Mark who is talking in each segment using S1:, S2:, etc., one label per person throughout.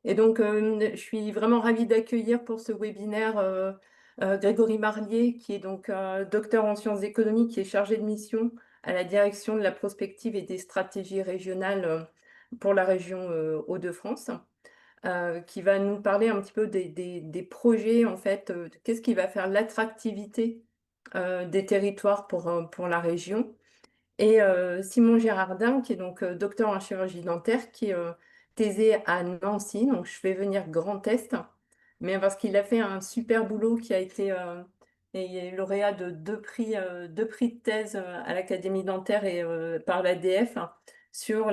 S1: Et donc, je suis vraiment ravie d'accueillir pour ce webinaire, Grégory Marlier, qui est donc, docteur en sciences économiques, qui est chargé de mission à la direction de la prospective et des stratégies régionales, pour la région, Hauts-de-France, qui va nous parler un petit peu des projets, en fait, qu'est-ce qui va faire l'attractivité, des territoires pour la région. Et Simon Gérardin, qui est donc, docteur en chirurgie dentaire, qui est, thésé à Nancy, donc je fais venir Grand Est, mais parce qu'il a fait un super boulot qui a été, et lauréat de 2 prix de thèse, à l'Académie dentaire et par l'ADF, hein, sur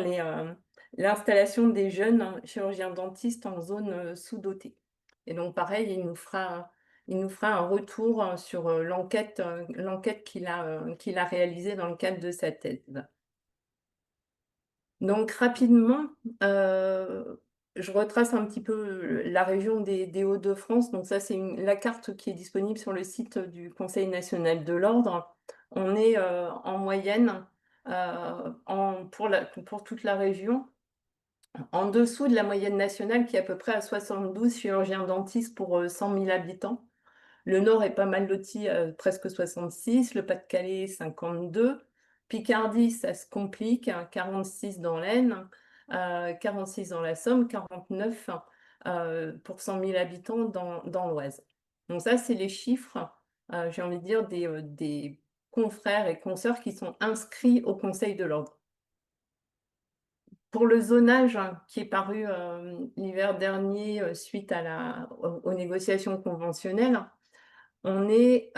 S1: l'installation des jeunes chirurgiens dentistes en zone, sous-dotée. Et donc pareil, il nous fera un retour, sur, l'enquête qu'il a réalisée dans le cadre de sa thèse. Donc rapidement, je retrace un petit peu la région des Hauts-de-France. Donc ça, c'est la carte qui est disponible sur le site du Conseil national de l'ordre. On est, en moyenne, pour toute la région, en dessous de la moyenne nationale qui est à peu près à 72 chirurgiens dentistes pour, 100 000 habitants. Le Nord est pas mal loti, presque 66, le Pas-de-Calais 52, Picardie, ça se complique, hein, 46 dans l'Aisne, 46 dans la Somme, 49, pour 100 000 habitants dans l'Oise. Donc ça, c'est les chiffres, j'ai envie de dire des confrères et consoeurs qui sont inscrits au Conseil de l'ordre. Pour le zonage, hein, qui est paru, l'hiver dernier, suite aux négociations conventionnelles, on est,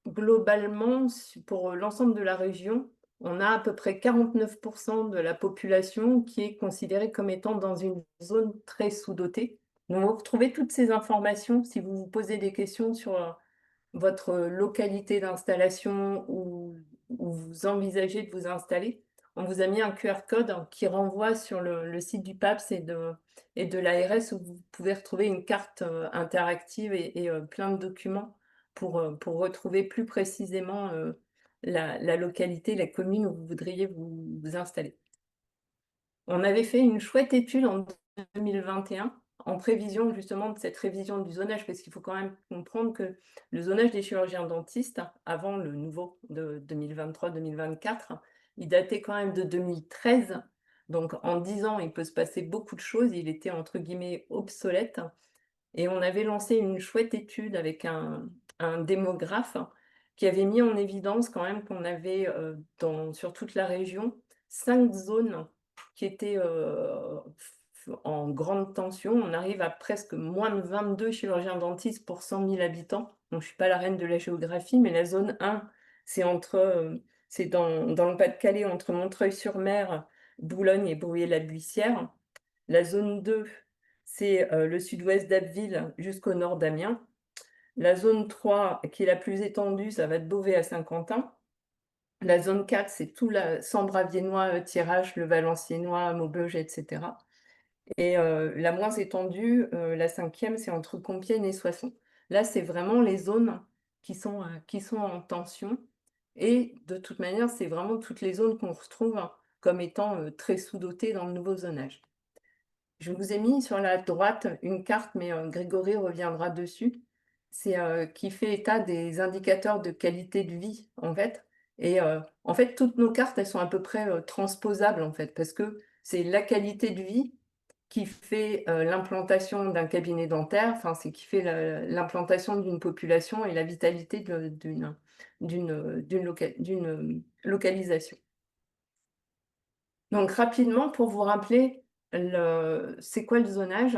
S1: globalement, pour l'ensemble de la région, on a à peu près 49 de la population qui est considérée comme étant dans une zone très sous-dotée. Donc vous retrouvez toutes ces informations si vous vous posez des questions sur, votre localité d'installation où vous envisagez de vous installer. On vous a mis un QR code, hein, qui renvoie sur le site du PAPS et de l'ARS, où vous pouvez retrouver une carte, interactive et plein de documents pour retrouver plus précisément, la localité, la commune où vous voudriez vous installer. On avait fait une chouette étude en 2021, en prévision justement de cette révision du zonage, parce qu'il faut quand même comprendre que le zonage des chirurgiens dentistes, avant le nouveau de 2023-2024, il datait quand même de 2013. Donc en 10 ans, il peut se passer beaucoup de choses. Il était entre guillemets «obsolète», et on avait lancé une chouette étude avec un démographe qui avait mis en évidence quand même qu'on avait, sur toute la région, 5 zones qui étaient, en grande tension. On arrive à presque moins de 22 chirurgiens dentistes pour 100 000 habitants. Donc je suis pas la reine de la géographie, mais la zone 1, c'est dans le Pas-de-Calais, entre Montreuil-sur-Mer, Boulogne et Bruy-la-Buissière. La zone 2, c'est, le sud-ouest d'Abbeville jusqu'au nord d'Amiens. La zone 3, qui est la plus étendue, ça va de Beauvais à Saint-Quentin. La zone 4, c'est tout la Sambraviennois, Thiérache, le Valenciennois, Maubeuge, et cetera. Et la moins étendue, la 5e, c'est entre Compiègne et Soissons. Là, c'est vraiment les zones qui sont en tension, et de toute manière, c'est vraiment toutes les zones qu'on retrouve, hein, comme étant, très sous-dotées dans le nouveau zonage. Je vous ai mis sur la droite une carte, mais Grégory reviendra dessus. C'est, qui fait état des indicateurs de qualité de vie, en fait. Et en fait, toutes nos cartes, elles sont à peu près, transposables, en fait, parce que c'est la qualité de vie qui fait, l'implantation d'un cabinet dentaire, enfin, c'est qui fait l'implantation d'une population et la vitalité d'une localisation. Donc rapidement, pour vous rappeler c'est quoi le zonage?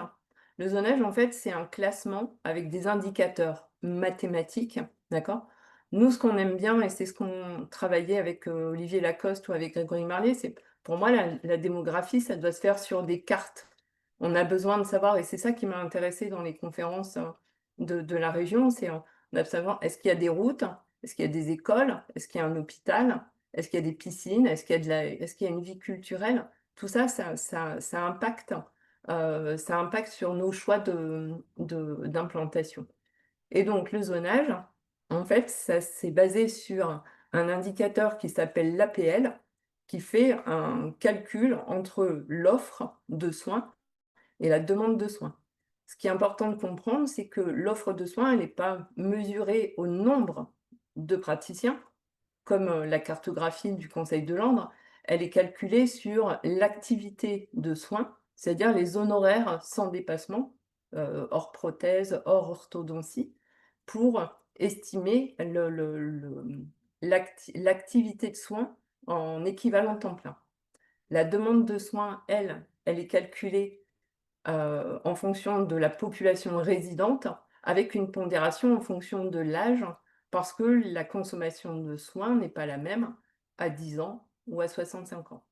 S1: Le zonage, en fait, c'est un classement avec des indicateurs mathématiques, d'accord? Nous, ce qu'on aime bien, et c'est ce qu'on travaillait avec, Olivier Lacoste ou avec Grégory Marlier, c'est, pour moi, la démographie, ça doit se faire sur des cartes. On a besoin de savoir, et c'est ça qui m'a intéressée dans les conférences, de la région, c'est, on a de savoir, est-ce qu'il y a des routes? Est-ce qu'il y a des écoles? Est-ce qu'il y a un hôpital? Est-ce qu'il y a des piscines? Est-ce qu'il y a une vie culturelle? Tout ça, ça impacte sur nos choix d'implantation. Et donc le zonage, en fait, ça c'est basé sur un indicateur qui s'appelle l'APL, qui fait un calcul entre l'offre de soins et la demande de soins. Ce qui est important de comprendre, c'est que l'offre de soins, elle n'est pas mesurée au nombre de praticiens, comme la cartographie du Conseil de l'Ordre, elle est calculée sur l'activité de soins, c'est-à-dire les honoraires sans dépassement, hors prothèse, hors orthodontie, pour estimer l'activité de soins en équivalent temps plein. La demande de soins, elle est calculée en fonction de la population résidente, avec une pondération en fonction de l'âge, parce que la consommation de soins n'est pas la même à 10 ans ou à 65 ans.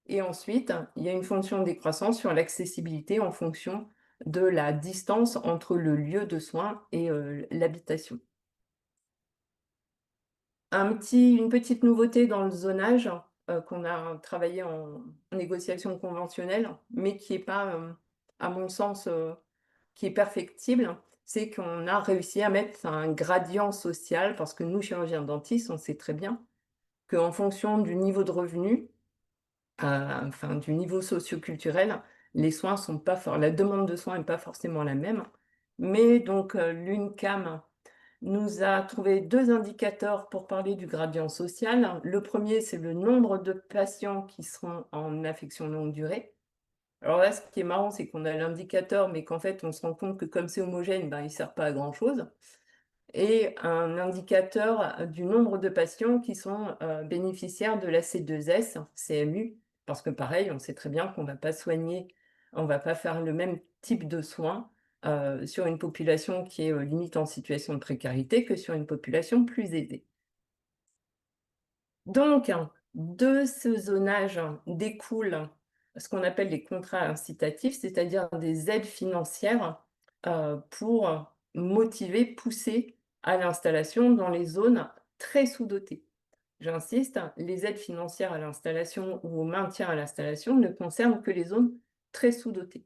S1: Et ensuite, il y a une fonction décroissante sur l'accessibilité en fonction de la distance entre le lieu de soins et l'habitation. Une petite nouveauté dans le zonage, qu'on a travaillé en négociation conventionnelle, mais qui est pas, à mon sens, qui est perfectible, c'est qu'on a réussi à mettre un gradient social parce que nous, chirurgiens dentistes, on sait très bien qu'en fonction du niveau de revenu, enfin du niveau socio-culturel, les soins sont pas for la demande de soins n'est pas forcément la même. Mais donc, l'UNCAM nous a trouvé 2 indicateurs pour parler du gradient social. Le premier, c'est le nombre de patients qui seront en affection longue durée. Alors là, ce qui est marrant, c'est qu'on a l'indicateur, mais qu'en fait, on se rend compte que comme c'est homogène, ben, il ne sert pas à grand-chose. Et un indicateur du nombre de patients qui sont bénéficiaires de la C2S, CMU, parce que pareil, on sait très bien qu'on ne va pas soigner, on ne va pas faire le même type de soins sur une population qui est limite en situation de précarité que sur une population plus aisée. Donc, de ce zonage découle ce qu'on appelle les contrats incitatifs, c'est-à-dire des aides financières pour motiver, pousser à l'installation dans les zones très sous-dotées. J'insiste, les aides financières à l'installation ou au maintien à l'installation ne concernent que les zones très sous-dotées.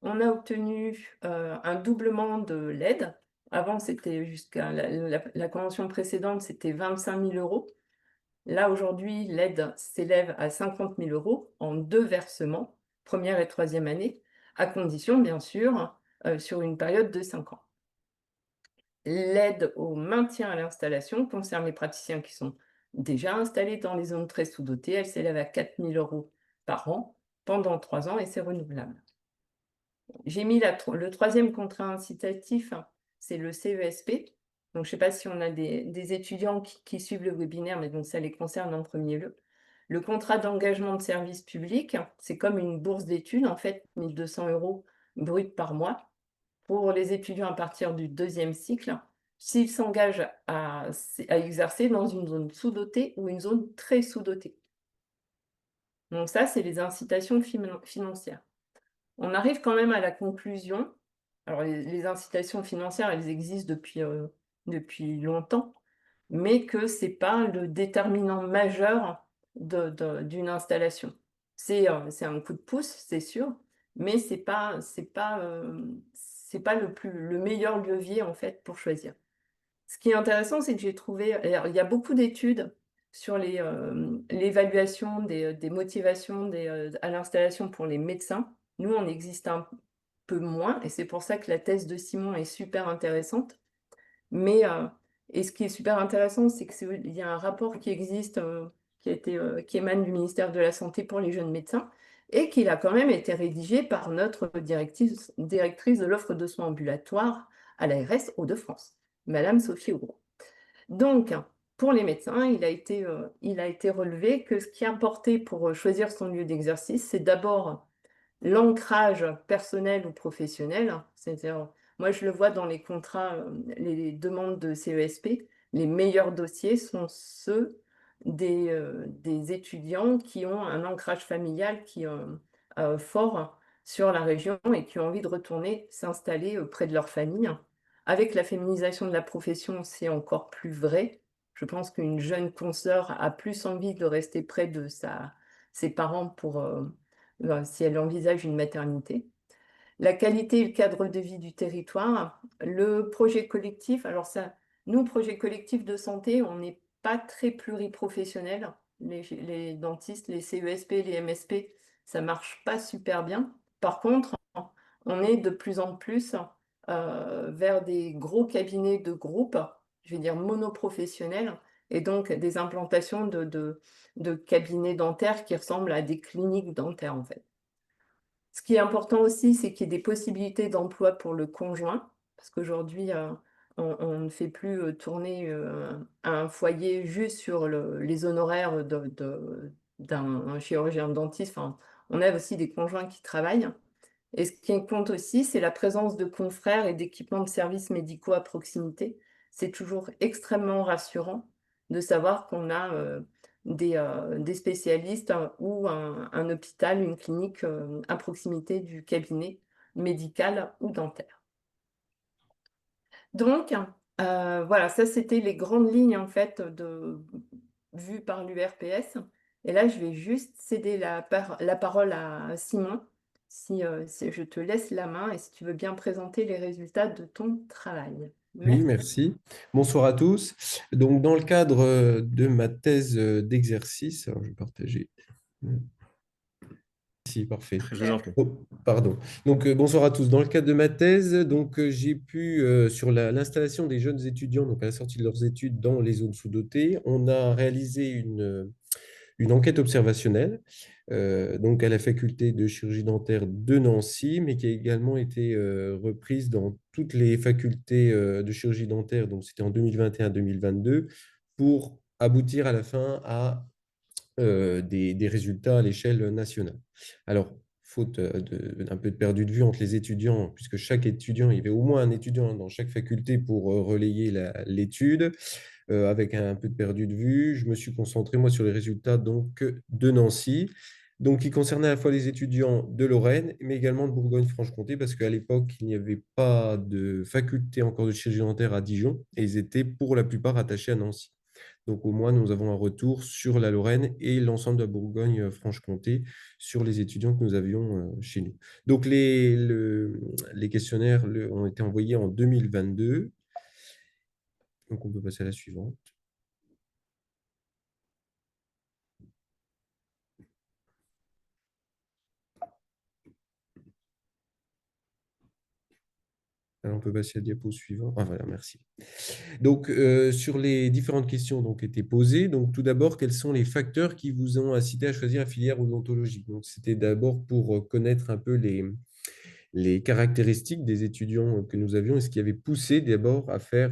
S1: On a obtenu un doublement de l'aide. Avant, c'était jusqu'à la convention précédente, c'était 25 000 €. Là, aujourd'hui, l'aide s'élève à 50 000 € en 2 versements, première et troisième année, à condition, bien sûr, sur une période de 5 ans. L'aide au maintien à l'installation concerne les praticiens qui sont déjà installés dans les zones très sous-dotées. Elle s'élève à 4 000 € par an pendant 3 ans et c'est renouvelable. J'ai mis le troisième contrat incitatif, c'est le CESP. Donc, je ne sais pas si on a des étudiants qui suivent le webinaire, mais donc ça les concerne en premier lieu. Le contrat d'engagement de service public, c'est comme une bourse d'études, en fait, 1 200 € brut par mois pour les étudiants à partir du deuxième cycle, s'ils s'engagent à exercer dans une zone sous-dotée ou une zone très sous-dotée. Donc ça, c'est les incitations financières. On arrive quand même à la conclusion. Alors les incitations financières, elles existent depuis longtemps, mais que c'est pas le déterminant majeur d'une installation. C'est un coup de pouce, c'est sûr, mais c'est pas le meilleur levier, en fait, pour choisir. Ce qui est intéressant, c'est que j'ai trouvé alors il y a beaucoup d'études sur l'évaluation des motivations à l'installation pour les médecins. Nous, on existe un peu moins et c'est pour ça que la thèse de Simon est super intéressante. Mais et ce qui est super intéressant, c'est qu'il y a un rapport qui existe, qui émane du ministère de la Santé pour les jeunes médecins et qu'il a quand même été rédigé par notre directrice de l'offre de soins ambulatoires à l'ARS Hauts-de-France, madame Sophie Augros. Donc, pour les médecins, il a été relevé que ce qui importait pour choisir son lieu d'exercice, c'est d'abord l'ancrage personnel ou professionnel, c'est-à-dire, moi je le vois dans les contrats, les demandes de CESP, les meilleurs dossiers sont ceux des étudiants qui ont un ancrage familial fort sur la région et qui ont envie de retourner s'installer, près de leur famille. Avec la féminisation de la profession, c'est encore plus vrai. Je pense qu'une jeune consoeur a plus envie de rester près de ses parents si elle envisage une maternité. La qualité et le cadre de vie du territoire, le projet collectif, alors ça, nous, projet collectif de santé, on n'est pas très pluriprofessionnels. Les dentistes, les CESP, les MSP, ça marche pas super bien. Par contre, on est de plus en plus vers des gros cabinets de groupe, je vais dire monoprofessionnels, et donc des implantations de cabinets dentaires qui ressemblent à des cliniques dentaires, en fait. Ce qui est important aussi, c'est qu'il y ait des possibilités d'emploi pour le conjoint, parce qu'aujourd'hui, on ne fait plus tourner un foyer juste sur les honoraires d'un chirurgien dentiste. Enfin, on a aussi des conjoints qui travaillent. Et ce qui compte aussi, c'est la présence de confrères et d'équipements de services médicaux à proximité. C'est toujours extrêmement rassurant de savoir qu'on a des spécialistes ou un hôpital, une clinique à proximité du cabinet médical ou dentaire. Donc, voilà, ça c'était les grandes lignes en fait vues par l'URPS. Et là, je vais juste céder la parole à Simon, si je te laisse la main et si tu veux bien présenter les résultats de ton travail.
S2: Oui,
S1: Merci.
S2: merci. Bonsoir à tous. Donc, dans le cadre de ma thèse d'exercice, alors je vais partager. Si, parfait.
S3: Je vous en prie.
S2: Oh, pardon. Donc, bonsoir à tous. Dans le cadre de ma thèse, donc, j'ai pu, sur l'installation des jeunes étudiants, donc à la sortie de leurs études dans les zones sous-dotées, on a réalisé une enquête observationnelle donc à la faculté de chirurgie dentaire de Nancy, mais qui a également été reprise dans toutes les facultés de chirurgie dentaire, donc c'était en 2021-2022, pour aboutir à la fin à des résultats à l'échelle nationale. Alors, faute d'un peu de perdu de vue entre les étudiants, puisque chaque étudiant, il y avait au moins un étudiant dans chaque faculté pour relayer l'étude, avec un peu de perdu de vue. Je me suis concentré, moi, sur les résultats donc, de Nancy, donc, qui concernaient à la fois les étudiants de Lorraine, mais également de Bourgogne-Franche-Comté, parce qu'à l'époque, il n'y avait pas de faculté encore de chirurgie dentaire à Dijon, et ils étaient pour la plupart attachés à Nancy. Donc, au moins, nous avons un retour sur la Lorraine et l'ensemble de la Bourgogne-Franche-Comté sur les étudiants que nous avions chez nous. Donc, les questionnaires ont été envoyés en 2022. Donc, on peut passer à la suivante. Alors, on peut passer à la diapo suivante. Ah, voilà, merci. Donc, sur les différentes questions qui étaient posées, donc tout d'abord, quels sont les facteurs qui vous ont incité à choisir la filière odontologique? Donc, c'était d'abord pour connaître un peu les caractéristiques des étudiants que nous avions et ce qui avait poussé d'abord à faire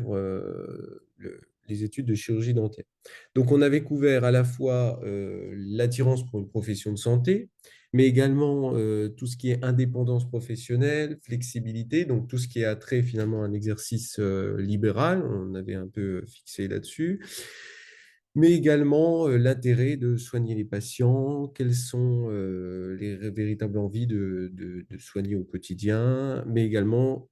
S2: les études de chirurgie dentaire. Donc, on avait couvert à la fois l'attirance pour une profession de santé, mais également tout ce qui est indépendance professionnelle, flexibilité, donc tout ce qui a trait finalement à un exercice libéral, on avait un peu fixé là-dessus, mais également l'intérêt de soigner les patients, quelles sont les véritables envies de soigner au quotidien, mais également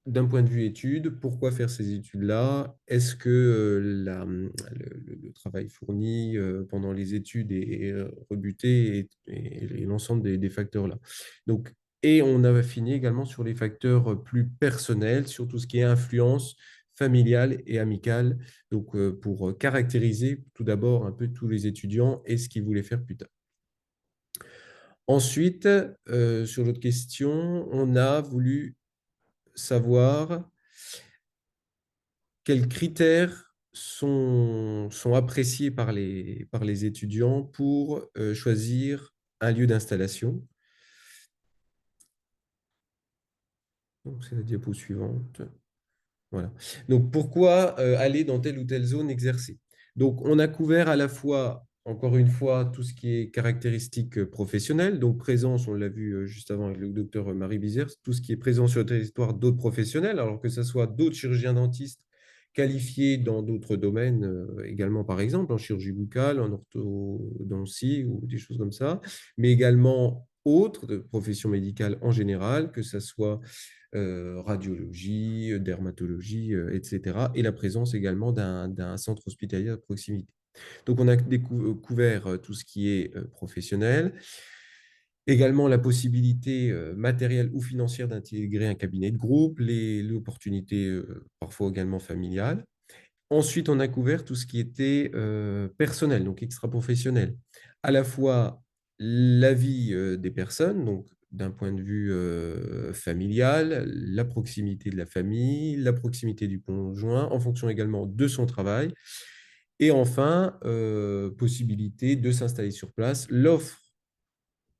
S2: d'un point de vue études, pourquoi faire ces études-là? Est-ce que le travail fourni pendant les études est rebuté et l'ensemble des facteurs-là? Donc, et on a fini également sur les facteurs plus personnels, sur tout ce qui est influence familiale et amicale, donc pour caractériser tout d'abord un peu tous les étudiants et ce qu'ils voulaient faire plus tard. Ensuite, sur l'autre question, on a voulu savoir quels critères sont appréciés par les étudiants pour choisir un lieu d'installation. Donc, c'est la diapo suivante. Voilà. Donc, pourquoi aller dans telle ou telle zone exercer? Donc, on a couvert à la fois, encore une fois, tout ce qui est caractéristiques professionnelles, donc présence, on l'a vu juste avant avec le docteur Marie Bizers, tout ce qui est présent sur le territoire d'autres professionnels, alors que ce soit d'autres chirurgiens dentistes qualifiés dans d'autres domaines également, par exemple, en chirurgie buccale, en orthodontie ou des choses comme ça, mais également autres de professions médicales en général, que ce soit radiologie, dermatologie, etc. Et la présence également d'un centre hospitalier à proximité. Donc, on a couvert tout ce qui est professionnel. Également, la possibilité matérielle ou financière d'intégrer un cabinet de groupe, l'opportunité parfois également familiale. Ensuite, on a couvert tout ce qui était personnel, donc extra-professionnel. À la fois la vie des personnes, donc d'un point de vue familial, la proximité de la famille, la proximité du conjoint, en fonction également de son travail. Et enfin, possibilité de s'installer sur place, l'offre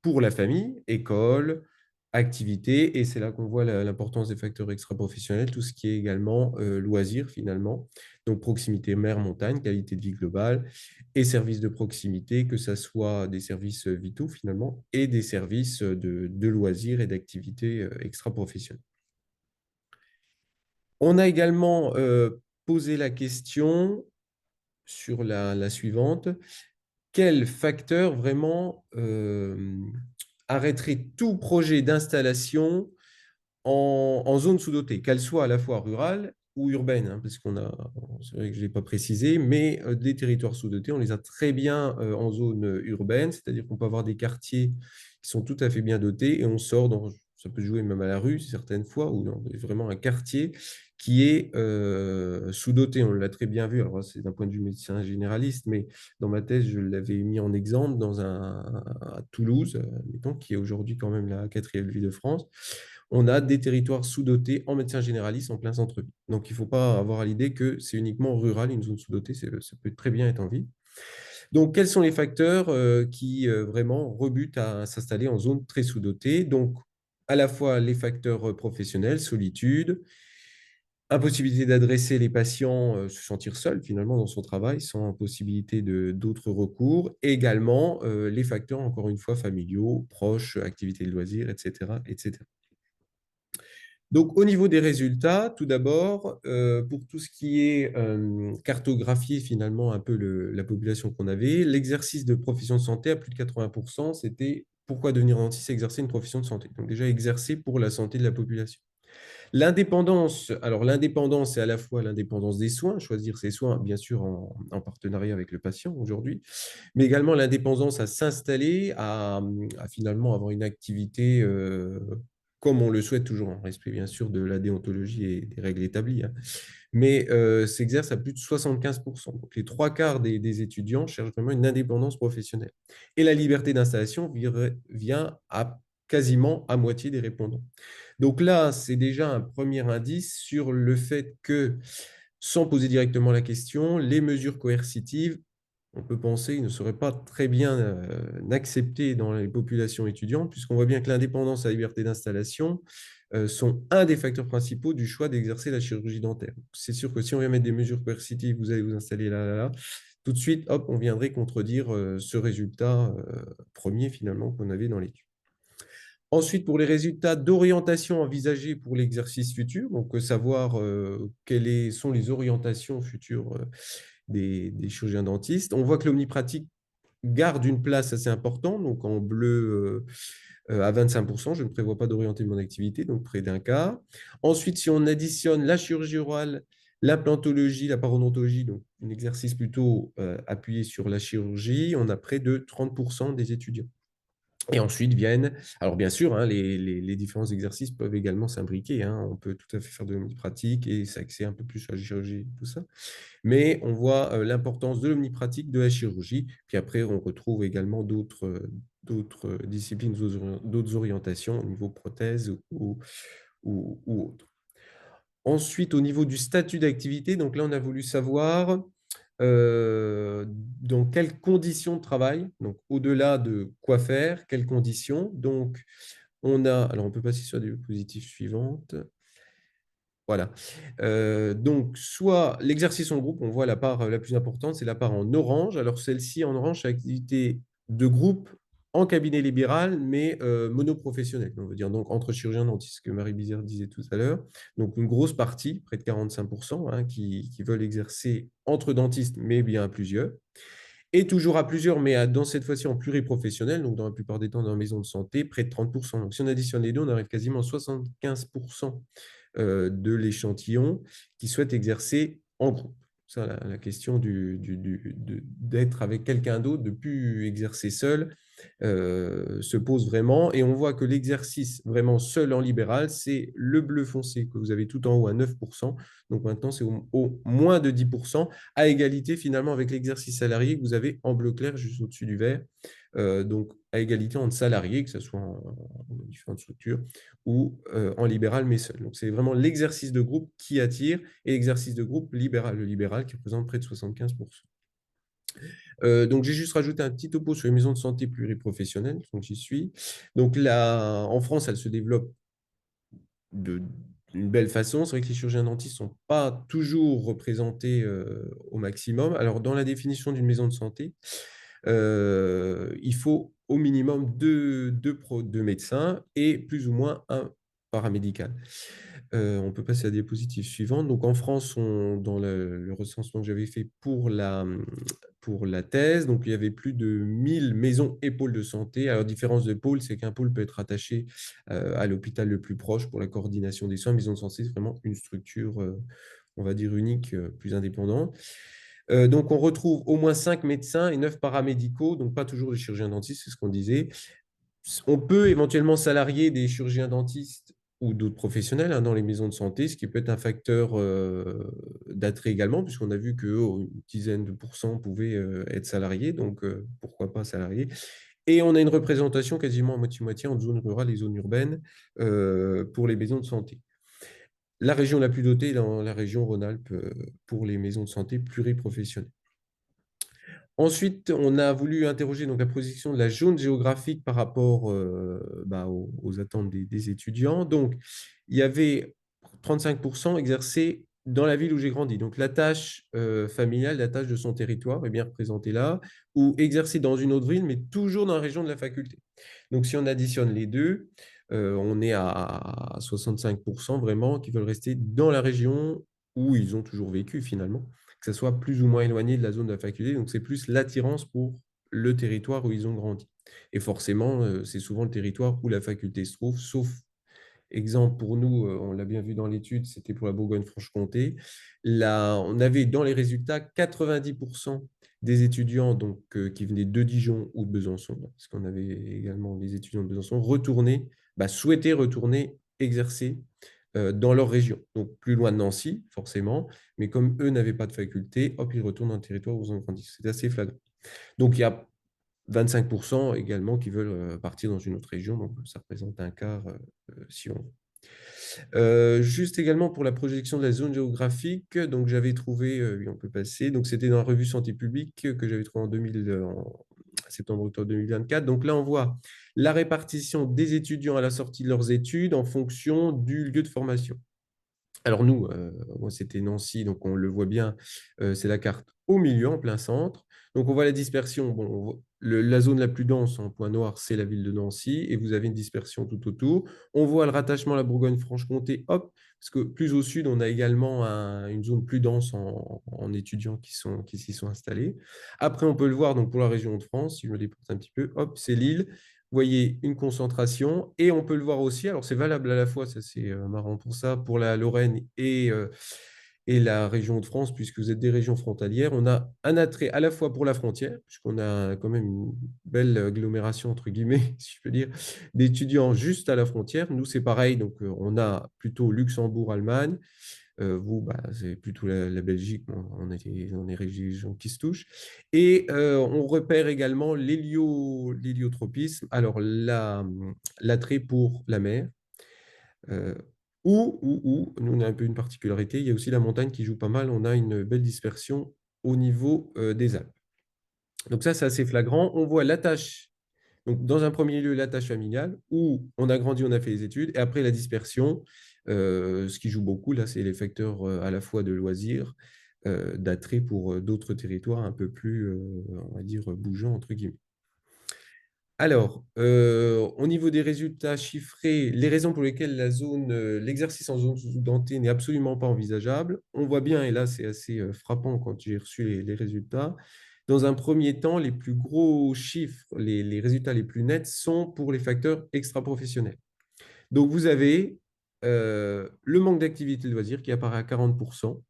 S2: pour la famille, école, activité, et c'est là qu'on voit l'importance des facteurs extra-professionnels, tout ce qui est également loisirs finalement, donc proximité mer-montagne, qualité de vie globale, et services de proximité, que ce soit des services vitaux finalement, et des services de loisirs et d'activités extra-professionnelles. On a également posé la question sur la suivante: quel facteur vraiment arrêterait tout projet d'installation en zone sous-dotée, qu'elle soit à la fois rurale ou urbaine, hein, parce c'est vrai que je ne l'ai pas précisé, mais des territoires sous-dotés, on les a très bien en zone urbaine, c'est-à-dire qu'on peut avoir des quartiers qui sont tout à fait bien dotés et on sort ça peut jouer même à la rue certaines fois, ou dans vraiment un quartier qui est sous-doté. On l'a très bien vu, alors c'est d'un point de vue médecin généraliste, mais dans ma thèse, je l'avais mis en exemple à Toulouse, mettons, qui est aujourd'hui quand même la quatrième ville de France. On a des territoires sous-dotés en médecins généralistes en plein centre-ville. Donc, il ne faut pas avoir à l'idée que c'est uniquement rural, une zone sous-dotée, ça peut très bien être en ville. Donc, quels sont les facteurs qui vraiment rebutent à s'installer en zone très sous-dotée? Donc, à la fois les facteurs professionnels, solitude, impossibilité d'adresser les patients, se sentir seul finalement dans son travail, sans possibilité d'autres recours, et également les facteurs, encore une fois, familiaux, proches, activités de loisirs, etc., etc. Donc, au niveau des résultats, tout d'abord, pour tout ce qui est cartographier finalement un peu la population qu'on avait, l'exercice de profession de santé à plus de 80%, c'était pourquoi devenir dentiste, exercer une profession de santé. Donc déjà, exercer pour la santé de la population. L'indépendance, alors l'indépendance, c'est à la fois l'indépendance des soins, choisir ses soins, bien sûr, en partenariat avec le patient aujourd'hui, mais également l'indépendance à s'installer, à finalement avoir une activité comme on le souhaite, toujours en respect, bien sûr, de la déontologie et des règles établies, hein, mais s'exerce à plus de 75%. Donc, les trois quarts des étudiants cherchent vraiment une indépendance professionnelle. Et la liberté d'installation vient à quasiment à moitié des répondants. Donc là, c'est déjà un premier indice sur le fait que, sans poser directement la question, les mesures coercitives, on peut penser, ne seraient pas très bien acceptées dans les populations étudiantes, puisqu'on voit bien que l'indépendance et la liberté d'installation sont un des facteurs principaux du choix d'exercer la chirurgie dentaire. C'est sûr que si on vient mettre des mesures coercitives, vous allez vous installer là, là, là, tout de suite, hop, on viendrait contredire ce résultat premier finalement qu'on avait dans l'étude. Ensuite, pour les résultats d'orientation envisagée pour l'exercice futur, donc savoir quelles sont les orientations futures des chirurgiens dentistes, on voit que l'omnipratique garde une place assez importante, donc en bleu à 25%, je ne prévois pas d'orienter mon activité, donc près d'un quart. Ensuite, si on additionne la chirurgie orale, l'implantologie, la parodontologie, donc un exercice plutôt appuyé sur la chirurgie, on a près de 30% des étudiants. Et ensuite viennent, alors bien sûr, hein, les différents exercices peuvent également s'imbriquer, hein, on peut tout à fait faire de l'omnipratique et s'axer un peu plus sur la chirurgie, tout ça. Mais on voit l'importance de l'omnipratique, de la chirurgie. Puis après, on retrouve également d'autres disciplines, d'autres orientations au niveau prothèse ou autre. Ensuite, au niveau du statut d'activité, donc là, on a voulu savoir dans quelles conditions de travail, donc au-delà de quoi faire, quelles conditions. Donc, alors on peut passer sur la diapositive suivante. Voilà. Donc, soit l'exercice en groupe, on voit la part la plus importante, c'est la part en orange. Alors, celle-ci en orange, c'est l'activité de groupe en cabinet libéral, mais monoprofessionnel. On veut dire donc entre chirurgiens dentistes, ce que Marie Bizère disait tout à l'heure. Donc, une grosse partie, près de 45%, hein, qui veulent exercer entre dentistes, mais bien à plusieurs. Et toujours à plusieurs, mais dans cette fois-ci en pluriprofessionnel, donc dans la plupart des temps dans la maison de santé, près de 30%. Donc, si on additionne les deux, on arrive quasiment à 75% de l'échantillon qui souhaitent exercer en groupe. Ça, la question d'être avec quelqu'un d'autre, de ne plus exercer seul, se pose vraiment. Et on voit que l'exercice vraiment seul en libéral, c'est le bleu foncé que vous avez tout en haut à 9%. Donc maintenant, c'est au moins de 10%, à égalité finalement avec l'exercice salarié que vous avez en bleu clair juste au-dessus du vert. Donc à égalité entre salariés, que ce soit en différentes structures, ou en libéral, mais seul. Donc c'est vraiment l'exercice de groupe qui attire et l'exercice de groupe libéral, le libéral qui représente près de 75%. Donc, j'ai juste rajouté un petit topo sur les maisons de santé pluriprofessionnelles, donc j'y suis. Donc là, en France, elle se développe d'une belle façon. C'est vrai que les chirurgiens dentistes ne sont pas toujours représentés au maximum. Alors, dans la définition d'une maison de santé, il faut au minimum deux médecins et plus ou moins un paramédical. On peut passer à la diapositive suivante. Donc en France, dans le recensement que j'avais fait pour la thèse, donc il y avait plus de 1000 maisons et pôles de santé. Alors, différence de pôle, c'est qu'un pôle peut être attaché à l'hôpital le plus proche pour la coordination des soins. Maison de santé, c'est vraiment une structure, on va dire, unique, plus indépendante. Donc, on retrouve au moins 5 médecins et 9 paramédicaux, donc pas toujours des chirurgiens dentistes, c'est ce qu'on disait. On peut éventuellement salarier des chirurgiens dentistes ou d'autres professionnels dans les maisons de santé, ce qui peut être un facteur d'attrait également, puisqu'on a vu qu'une dizaine de pourcents pouvaient être salariés, donc pourquoi pas salariés. Et on a une représentation quasiment à moitié-moitié entre zones rurales et zones urbaines pour les maisons de santé. La région la plus dotée est dans la région Rhône-Alpes pour les maisons de santé pluriprofessionnelles. Ensuite, on a voulu interroger donc, la position de la zone géographique par rapport aux attentes des étudiants. Donc, il y avait 35% exercés dans la ville où j'ai grandi. Donc, la tâche familiale, la tâche de son territoire est bien représentée là, ou exercée dans une autre ville, mais toujours dans la région de la faculté. Donc, si on additionne les deux, on est à 65% vraiment qui veulent rester dans la région où ils ont toujours vécu finalement, que ce soit plus ou moins éloigné de la zone de la faculté. Donc, c'est plus l'attirance pour le territoire où ils ont grandi. Et forcément, c'est souvent le territoire où la faculté se trouve, sauf exemple pour nous, on l'a bien vu dans l'étude, c'était pour la Bourgogne-Franche-Comté. Là, on avait dans les résultats 90% des étudiants donc, qui venaient de Dijon ou de Besançon, parce qu'on avait également des étudiants de Besançon, souhaitaient retourner exercer dans leur région. Donc, plus loin de Nancy, forcément, mais comme eux n'avaient pas de faculté, hop, ils retournent dans le territoire où ils ont grandi. C'est assez flagrant. Donc, il y a 25% également qui veulent partir dans une autre région, donc ça représente un quart si on veut. Juste également pour la projection de la zone géographique, donc j'avais trouvé, oui, on peut passer, donc c'était dans la revue Santé publique que j'avais trouvé en septembre-octobre 2024. Donc là, on voit la répartition des étudiants à la sortie de leurs études en fonction du lieu de formation. Alors nous, moi c'était Nancy, donc on le voit bien, c'est la carte au milieu, en plein centre. Donc on voit la dispersion. Bon, la zone la plus dense en point noir, c'est la ville de Nancy, et vous avez une dispersion tout autour. On voit le rattachement à la Bourgogne-Franche-Comté, hop, parce que plus au sud, on a également une zone plus dense en étudiants qui s'y sont installés. Après, on peut le voir donc pour la région de France, si je me déporte un petit peu, hop, c'est Lille. Vous voyez une concentration et on peut le voir aussi, alors c'est valable à la fois, ça c'est marrant pour ça, pour la Lorraine et la région de France, puisque vous êtes des régions frontalières. On a un attrait à la fois pour la frontière, puisqu'on a quand même une belle agglomération, entre guillemets, si je peux dire, d'étudiants juste à la frontière. Nous, c'est pareil, donc on a plutôt Luxembourg, Allemagne. Vous, c'est plutôt la Belgique, on est des régions qui se touchent. Et on repère également l'héliotropisme, alors l'attrait pour la mer. Euh, nous on a un peu une particularité, il y a aussi la montagne qui joue pas mal, on a une belle dispersion au niveau des Alpes. Donc ça, c'est assez flagrant. On voit l'attache, donc dans un premier lieu, l'attache familiale, où on a grandi, on a fait les études, et après la dispersion, ce qui joue beaucoup, là, c'est les facteurs à la fois de loisirs, d'attrait pour d'autres territoires un peu plus, on va dire, bougeants, entre guillemets. Alors, au niveau des résultats chiffrés, les raisons pour lesquelles l'exercice en zone sous-dentée n'est absolument pas envisageable, on voit bien, et là c'est assez frappant quand j'ai reçu les résultats, dans un premier temps, les plus gros chiffres, les résultats les plus nets sont pour les facteurs extra-professionnels. Donc vous avez le manque d'activité de loisirs qui apparaît à 40%,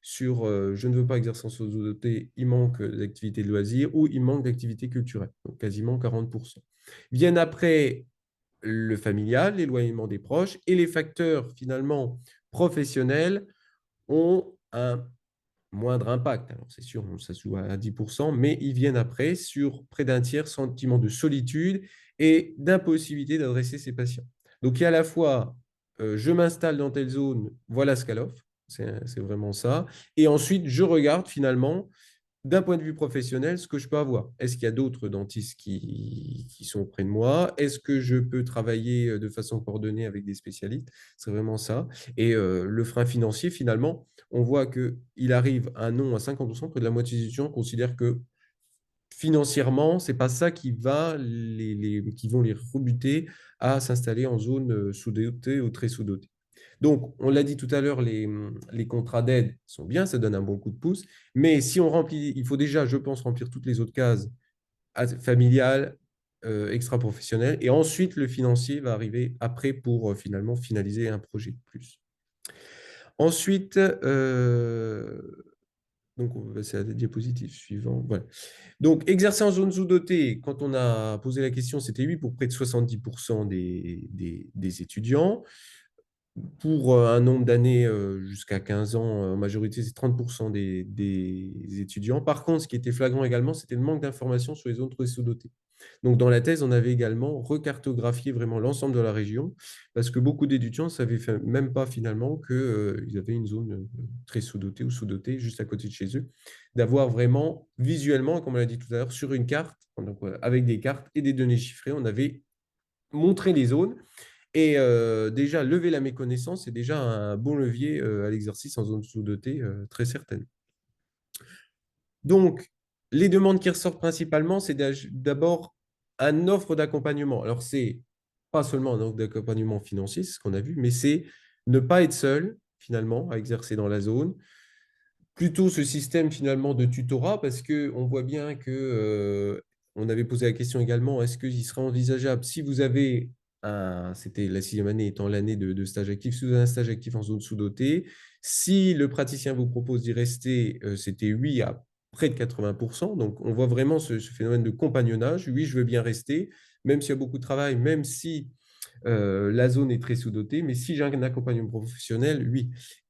S2: sur je ne veux pas exercer en sous-doté, il manque d'activités de loisirs ou il manque d'activités culturelles, donc quasiment 40%. Viennent après le familial, l'éloignement des proches et les facteurs finalement professionnels ont un moindre impact. Alors, c'est sûr, ça se joue à 10%, mais ils viennent après sur près d'un tiers sentiment de solitude et d'impossibilité d'adresser ces patients. Donc, il y a à la fois, je m'installe dans telle zone, voilà ce qu'elle offre, c'est vraiment ça. Et ensuite, je regarde finalement d'un point de vue professionnel, ce que je peux avoir. Est-ce qu'il y a d'autres dentistes qui sont auprès de moi? Est-ce que je peux travailler de façon coordonnée avec des spécialistes? C'est vraiment ça. Et le frein financier, finalement, on voit qu'il arrive un non à 50%, près de la moitié des étudiants considèrent que financièrement, ce n'est pas ça qui vont les rebuter à s'installer en zone sous-dotée ou très sous-dotée. Donc, on l'a dit tout à l'heure, les contrats d'aide sont bien, ça donne un bon coup de pouce. Mais si on remplit, il faut déjà, je pense, remplir toutes les autres cases familiales, extra-professionnelles. Et ensuite, le financier va arriver après pour finalement finaliser un projet de plus. Ensuite, donc on va passer à la diapositive suivante. Voilà. Donc, exercer en zone sous-dotée, quand on a posé la question, c'était oui pour près de 70% des étudiants. Pour un nombre d'années jusqu'à 15 ans, en majorité, c'est 30% des étudiants. Par contre, ce qui était flagrant également, c'était le manque d'informations sur les zones très sous-dotées. Donc, dans la thèse, on avait également recartographié vraiment l'ensemble de la région, parce que beaucoup d'étudiants ne savaient même pas finalement qu'ils avaient une zone très sous-dotée ou sous-dotée juste à côté de chez eux. D'avoir vraiment visuellement, comme on l'a dit tout à l'heure, sur une carte, donc, avec des cartes et des données chiffrées, on avait montré les zones. Et déjà, lever la méconnaissance, c'est déjà un bon levier à l'exercice en zone sous-dotée, très certaine. Donc, les demandes qui ressortent principalement, c'est d'abord un offre d'accompagnement. Alors, c'est pas seulement un offre d'accompagnement financier, c'est ce qu'on a vu, mais c'est ne pas être seul, finalement, à exercer dans la zone. Plutôt ce système, finalement, de tutorat, parce qu'on voit bien que, on avait posé la question également, est-ce qu'il serait envisageable, si vous avez c'était la sixième année étant l'année de stage actif, si vous avez un stage actif en zone sous-dotée, si le praticien vous propose d'y rester, c'était oui à près de 80%. Donc, on voit vraiment ce phénomène de compagnonnage. Oui, je veux bien rester, même s'il y a beaucoup de travail, même si la zone est très sous-dotée, mais si j'ai un accompagnement professionnel, oui.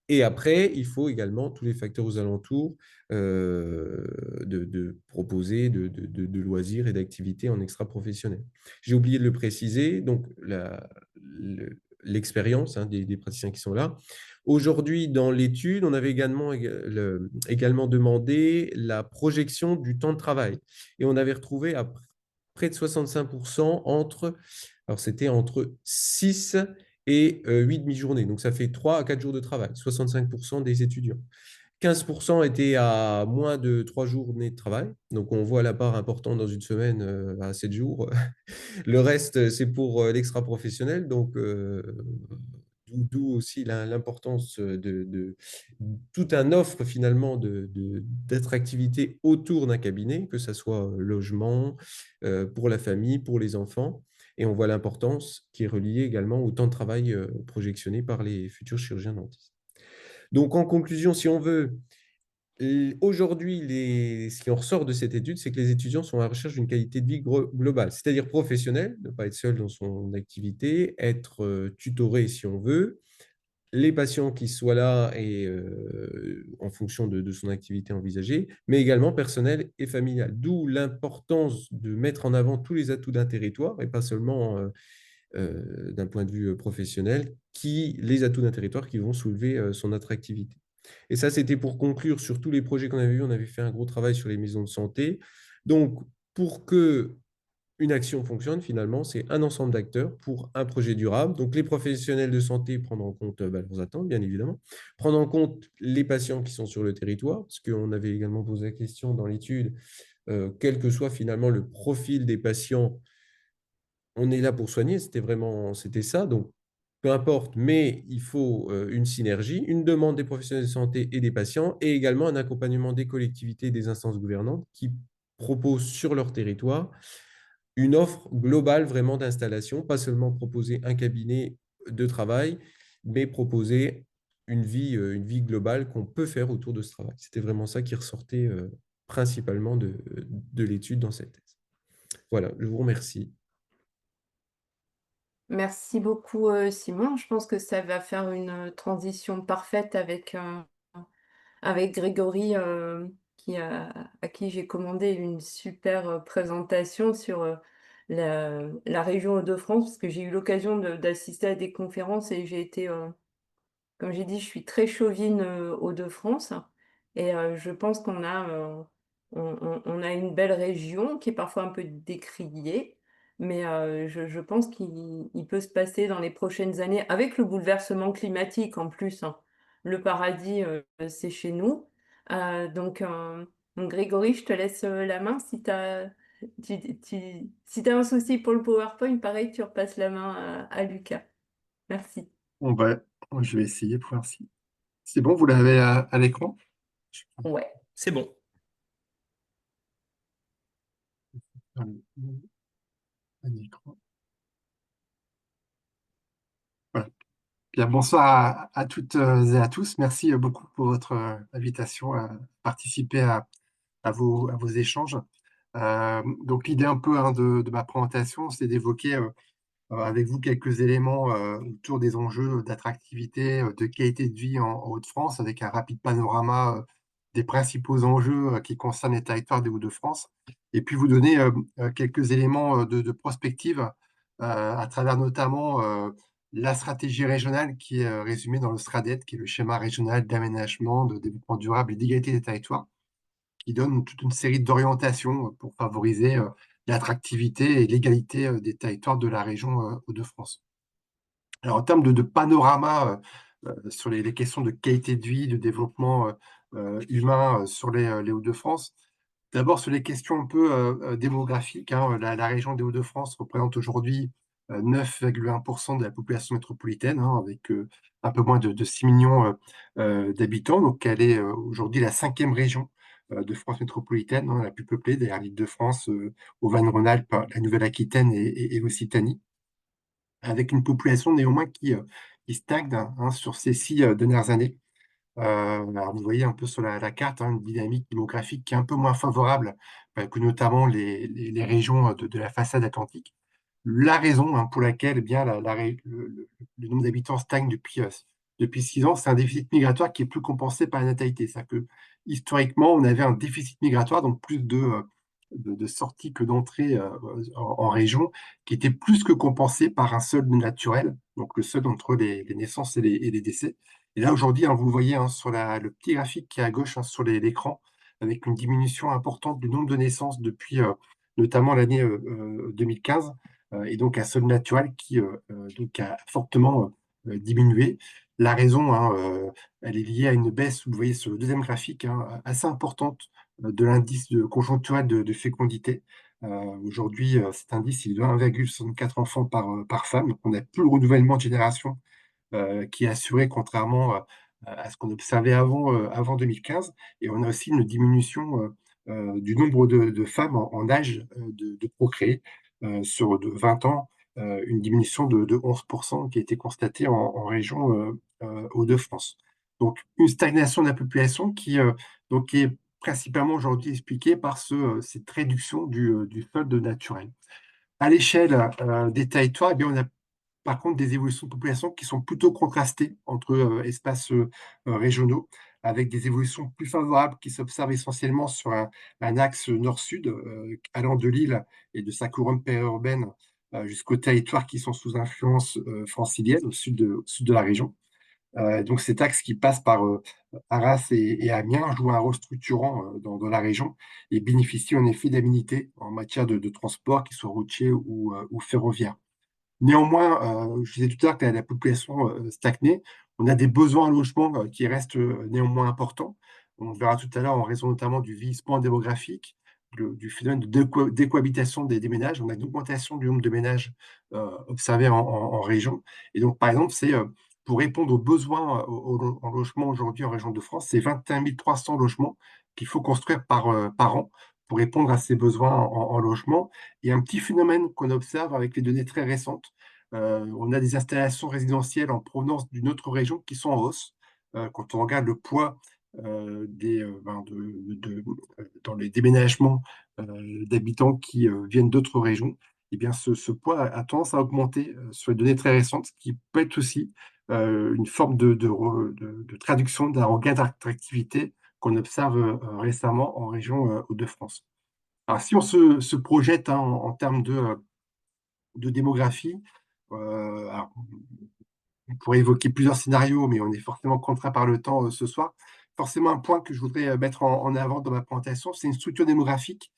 S2: Et après, il faut également tous les facteurs aux alentours de proposer de loisirs et d'activités en extra-professionnel. J'ai oublié de le préciser, donc l'expérience des praticiens qui sont là. Aujourd'hui, dans l'étude, on avait également demandé la projection du temps de travail. Et on avait retrouvé à près de 65% alors c'était entre 6 et 8 demi-journées. Donc ça fait 3 à 4 jours de travail, 65% des étudiants. 15% étaient à moins de 3 journées de travail. Donc on voit la part importante dans une semaine à 7 jours. Le reste, c'est pour l'extra-professionnel. Donc, d'où aussi l'importance de toute un offre finalement d'attractivité autour d'un cabinet, que ce soit logement, pour la famille, pour les enfants. Et on voit l'importance qui est reliée également au temps de travail projectionné par les futurs chirurgiens dentistes. Donc, en conclusion, si on veut, aujourd'hui, ce qui en ressort de cette étude, c'est que les étudiants sont à la recherche d'une qualité de vie globale, c'est-à-dire professionnelle, ne pas être seul dans son activité, être tutoré si on veut, les patients qui soient là et en fonction de son activité envisagée, mais également personnel et familial. D'où l'importance de mettre en avant tous les atouts d'un territoire et pas seulement d'un point de vue professionnel, les atouts d'un territoire qui vont soulever son attractivité. Et ça, c'était pour conclure sur tous les projets qu'on avait vus. On avait fait un gros travail sur les maisons de santé. Donc, pour que une action fonctionne, finalement, c'est un ensemble d'acteurs pour un projet durable. Donc, les professionnels de santé prendre en compte leurs attentes, bien évidemment. Prendre en compte les patients qui sont sur le territoire, parce qu'on avait également posé la question dans l'étude, quel que soit finalement le profil des patients, on est là pour soigner, c'était ça. Donc, peu importe, mais il faut une synergie, une demande des professionnels de santé et des patients, et également un accompagnement des collectivités et des instances gouvernantes qui proposent sur leur territoire une offre globale vraiment d'installation, pas seulement proposer un cabinet de travail, mais proposer une vie globale qu'on peut faire autour de ce travail. C'était vraiment ça qui ressortait principalement de l'étude dans cette thèse. Voilà, je vous remercie.
S1: Merci beaucoup, Simon. Je pense que ça va faire une transition parfaite avec Grégory, à qui j'ai commandé une super présentation sur la région Hauts-de-France, parce que j'ai eu l'occasion d'assister à des conférences et j'ai été, comme j'ai dit, je suis très chauvine Hauts-de-France et je pense on a une belle région qui est parfois un peu décriée, mais je pense qu'il peut se passer dans les prochaines années, avec le bouleversement climatique en plus, hein. Le paradis, c'est chez nous. Donc, Grégory, je te laisse la main si si t'as un souci pour le PowerPoint, pareil, tu repasses la main à Lucas. Merci.
S3: Bon, bah, je vais essayer pour voir si. C'est bon, vous l'avez à l'écran? Je peux
S4: Ouais, c'est bon.
S3: faire un écran. Voilà. Bien, bonsoir à toutes et à tous. Merci beaucoup pour votre invitation à participer à vos échanges. Donc, l'idée un peu, hein, de ma présentation, c'est d'évoquer avec vous quelques éléments autour des enjeux d'attractivité, de qualité de vie en Hauts-de-France, avec un rapide panorama des principaux enjeux qui concernent les territoires des Hauts-de-France, et puis vous donner quelques éléments de prospective à travers notamment la stratégie régionale qui est résumée dans le SRADET, qui est le schéma régional d'aménagement, de développement durable et d'égalité des territoires, qui donne toute une série d'orientations pour favoriser l'attractivité et l'égalité des territoires de la région Hauts-de-France. Alors, en termes de panorama sur les questions de qualité de vie, de développement humain sur les Hauts-de-France, d'abord sur les questions un peu démographiques, hein, la région des Hauts-de-France représente aujourd'hui 9,1% de la population métropolitaine, hein, avec un peu moins de 6 millions d'habitants. Donc, elle est aujourd'hui la 5e région de France métropolitaine, hein, la plus peuplée, derrière l'Île-de-France, Auvergne-Rhône-Alpes, la Nouvelle-Aquitaine et Occitanie, avec une population néanmoins qui stagne, hein, sur ces 6 dernières années. Alors vous voyez un peu sur la carte, hein, une dynamique démographique qui est un peu moins favorable que notamment les régions de la façade atlantique. La raison, hein, pour laquelle eh bien, le nombre d'habitants stagne depuis 6 ans, c'est un déficit migratoire qui est plus compensé par la natalité. C'est-à-dire que historiquement, on avait un déficit migratoire, donc plus de sorties que d'entrées en région, qui était plus que compensé par un solde naturel, donc le solde entre les naissances et les décès. Et là, aujourd'hui, hein, vous le voyez, hein, sur le petit graphique qui est à gauche, hein, sur l'écran, avec une diminution importante du nombre de naissances depuis notamment l'année 2015, et donc un solde naturel qui donc a fortement diminué. La raison, hein, elle est liée à une baisse, vous le voyez sur le deuxième graphique, hein, assez importante de l'indice conjoncturel de fécondité. Aujourd'hui, cet indice il est de 1,64 enfants par femme. Donc, on n'a plus le renouvellement de génération qui est assuré, contrairement à ce qu'on observait avant 2015. Et on a aussi une diminution du nombre de femmes en âge de procréer sur 20 ans, une diminution de 11% qui a été constatée en région Hauts-de-France. Donc, une stagnation de la population qui est principalement aujourd'hui expliquée par cette réduction du solde naturel. À l'échelle des territoires, eh bien, on a par contre des évolutions de population qui sont plutôt contrastées entre espaces régionaux, avec des évolutions plus favorables qui s'observent essentiellement sur un axe nord-sud, allant de Lille et de sa couronne périurbaine jusqu'aux territoires qui sont sous influence francilienne, au sud de la région. Donc cet axe qui passe par Arras et Amiens joue un rôle structurant dans la région et bénéficie en effet d'aménités en matière de transport, qu'ils soient routiers ou ferroviaires. Néanmoins, je disais tout à l'heure que la population stagnait. On a des besoins en logement qui restent néanmoins importants. On verra tout à l'heure en raison notamment du vieillissement démographique, du phénomène de décohabitation des ménages. On a une augmentation du nombre de ménages observés en région. Et donc, par exemple, c'est pour répondre aux besoins en logement aujourd'hui en région de France, c'est 21 300 logements qu'il faut construire par an pour répondre à ces besoins en logement. Et un petit phénomène qu'on observe avec les données très récentes, on a des installations résidentielles en provenance d'une autre région qui sont en hausse. quand on regarde le poids dans les déménagements d'habitants qui viennent d'autres régions, eh bien, ce poids a tendance à augmenter sur les données très récentes, ce qui peut être aussi une forme de traduction d'un regain d'attractivité qu'on observe récemment en région Hauts-de-France. Alors, si on se projette en termes de démographie, alors, on pourrait évoquer plusieurs scénarios, mais on est forcément contraint par le temps ce soir. Forcément, un point que je voudrais mettre en avant dans ma présentation, c'est une structure démographique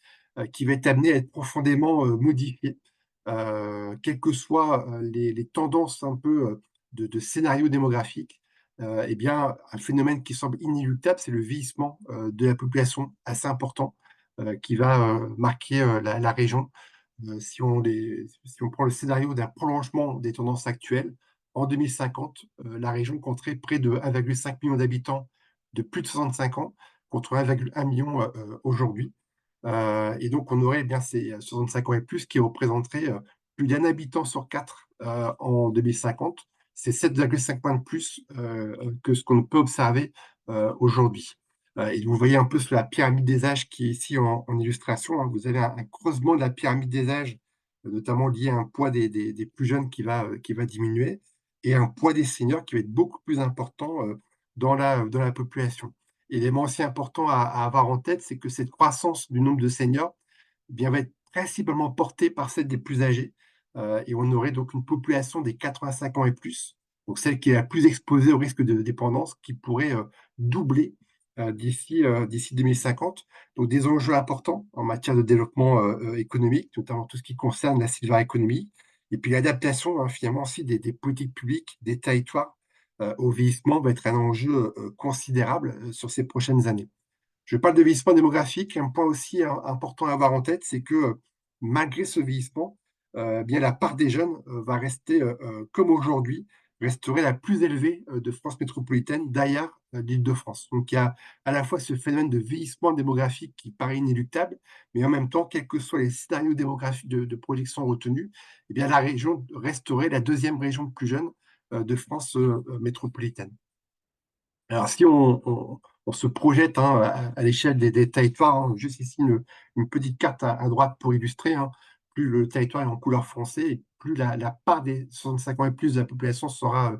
S3: qui va être amenée à être profondément modifiée, quelles que soient les tendances un peu de scénarios démographiques. Eh bien, un phénomène qui semble inéluctable, c'est le vieillissement de la population assez important qui va marquer la région. Si on prend le scénario d'un prolongement des tendances actuelles, en 2050, la région compterait près de 1,5 million d'habitants de plus de 65 ans contre 1,1 million aujourd'hui. Et donc, on aurait bien ces 65 ans et plus qui représenteraient plus d'un habitant sur quatre en 2050. C'est 7,5 points de plus que ce qu'on peut observer aujourd'hui. Et vous voyez un peu sur la pyramide des âges qui est ici en illustration, hein. Vous avez un creusement de la pyramide des âges, notamment lié à un poids des plus jeunes qui va diminuer et un poids des seniors qui va être beaucoup plus important dans la population. Élément aussi important à avoir en tête, c'est que cette croissance du nombre de seniors eh bien, va être principalement portée par celle des plus âgés. Et on aurait donc une population des 85 ans et plus, donc celle qui est la plus exposée au risque de dépendance, qui pourrait doubler d'ici 2050. Donc des enjeux importants en matière de développement économique, notamment tout ce qui concerne la silver economy, et puis l'adaptation finalement aussi des politiques publiques, des territoires au vieillissement va être un enjeu considérable sur ces prochaines années. Je parle de vieillissement démographique. Un point aussi important à avoir en tête, c'est que malgré ce vieillissement, bien la part des jeunes va rester comme aujourd'hui, resterait la plus élevée de France métropolitaine, derrière l'Île-de-France. Donc il y a à la fois ce phénomène de vieillissement démographique qui paraît inéluctable, mais en même temps, quels que soient les scénarios démographiques de projection retenus, eh bien la région resterait la deuxième région plus jeune de France métropolitaine. Alors, si on se projette à l'échelle des territoires, hein, juste ici une petite carte à droite pour illustrer, hein, plus le territoire est en couleur foncée, et plus la part des 65 ans et plus de la population sera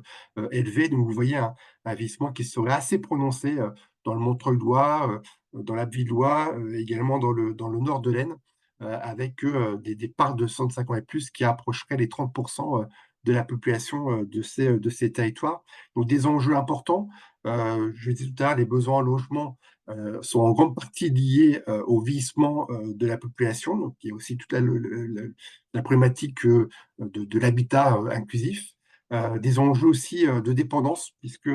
S3: élevée. Donc, vous voyez un vieillissement qui serait assez prononcé dans le Montreuil-Loire, dans l'Abbevillois, également dans le nord de l'Aisne, avec des parts de 65 ans et plus qui approcheraient les 30% de la population de ces territoires. Donc, des enjeux importants. Je disais tout à l'heure, les besoins en logement sont en grande partie liés au vieillissement de la population. Donc, il y a aussi toute la problématique de l'habitat inclusif. Des enjeux aussi de dépendance, puisque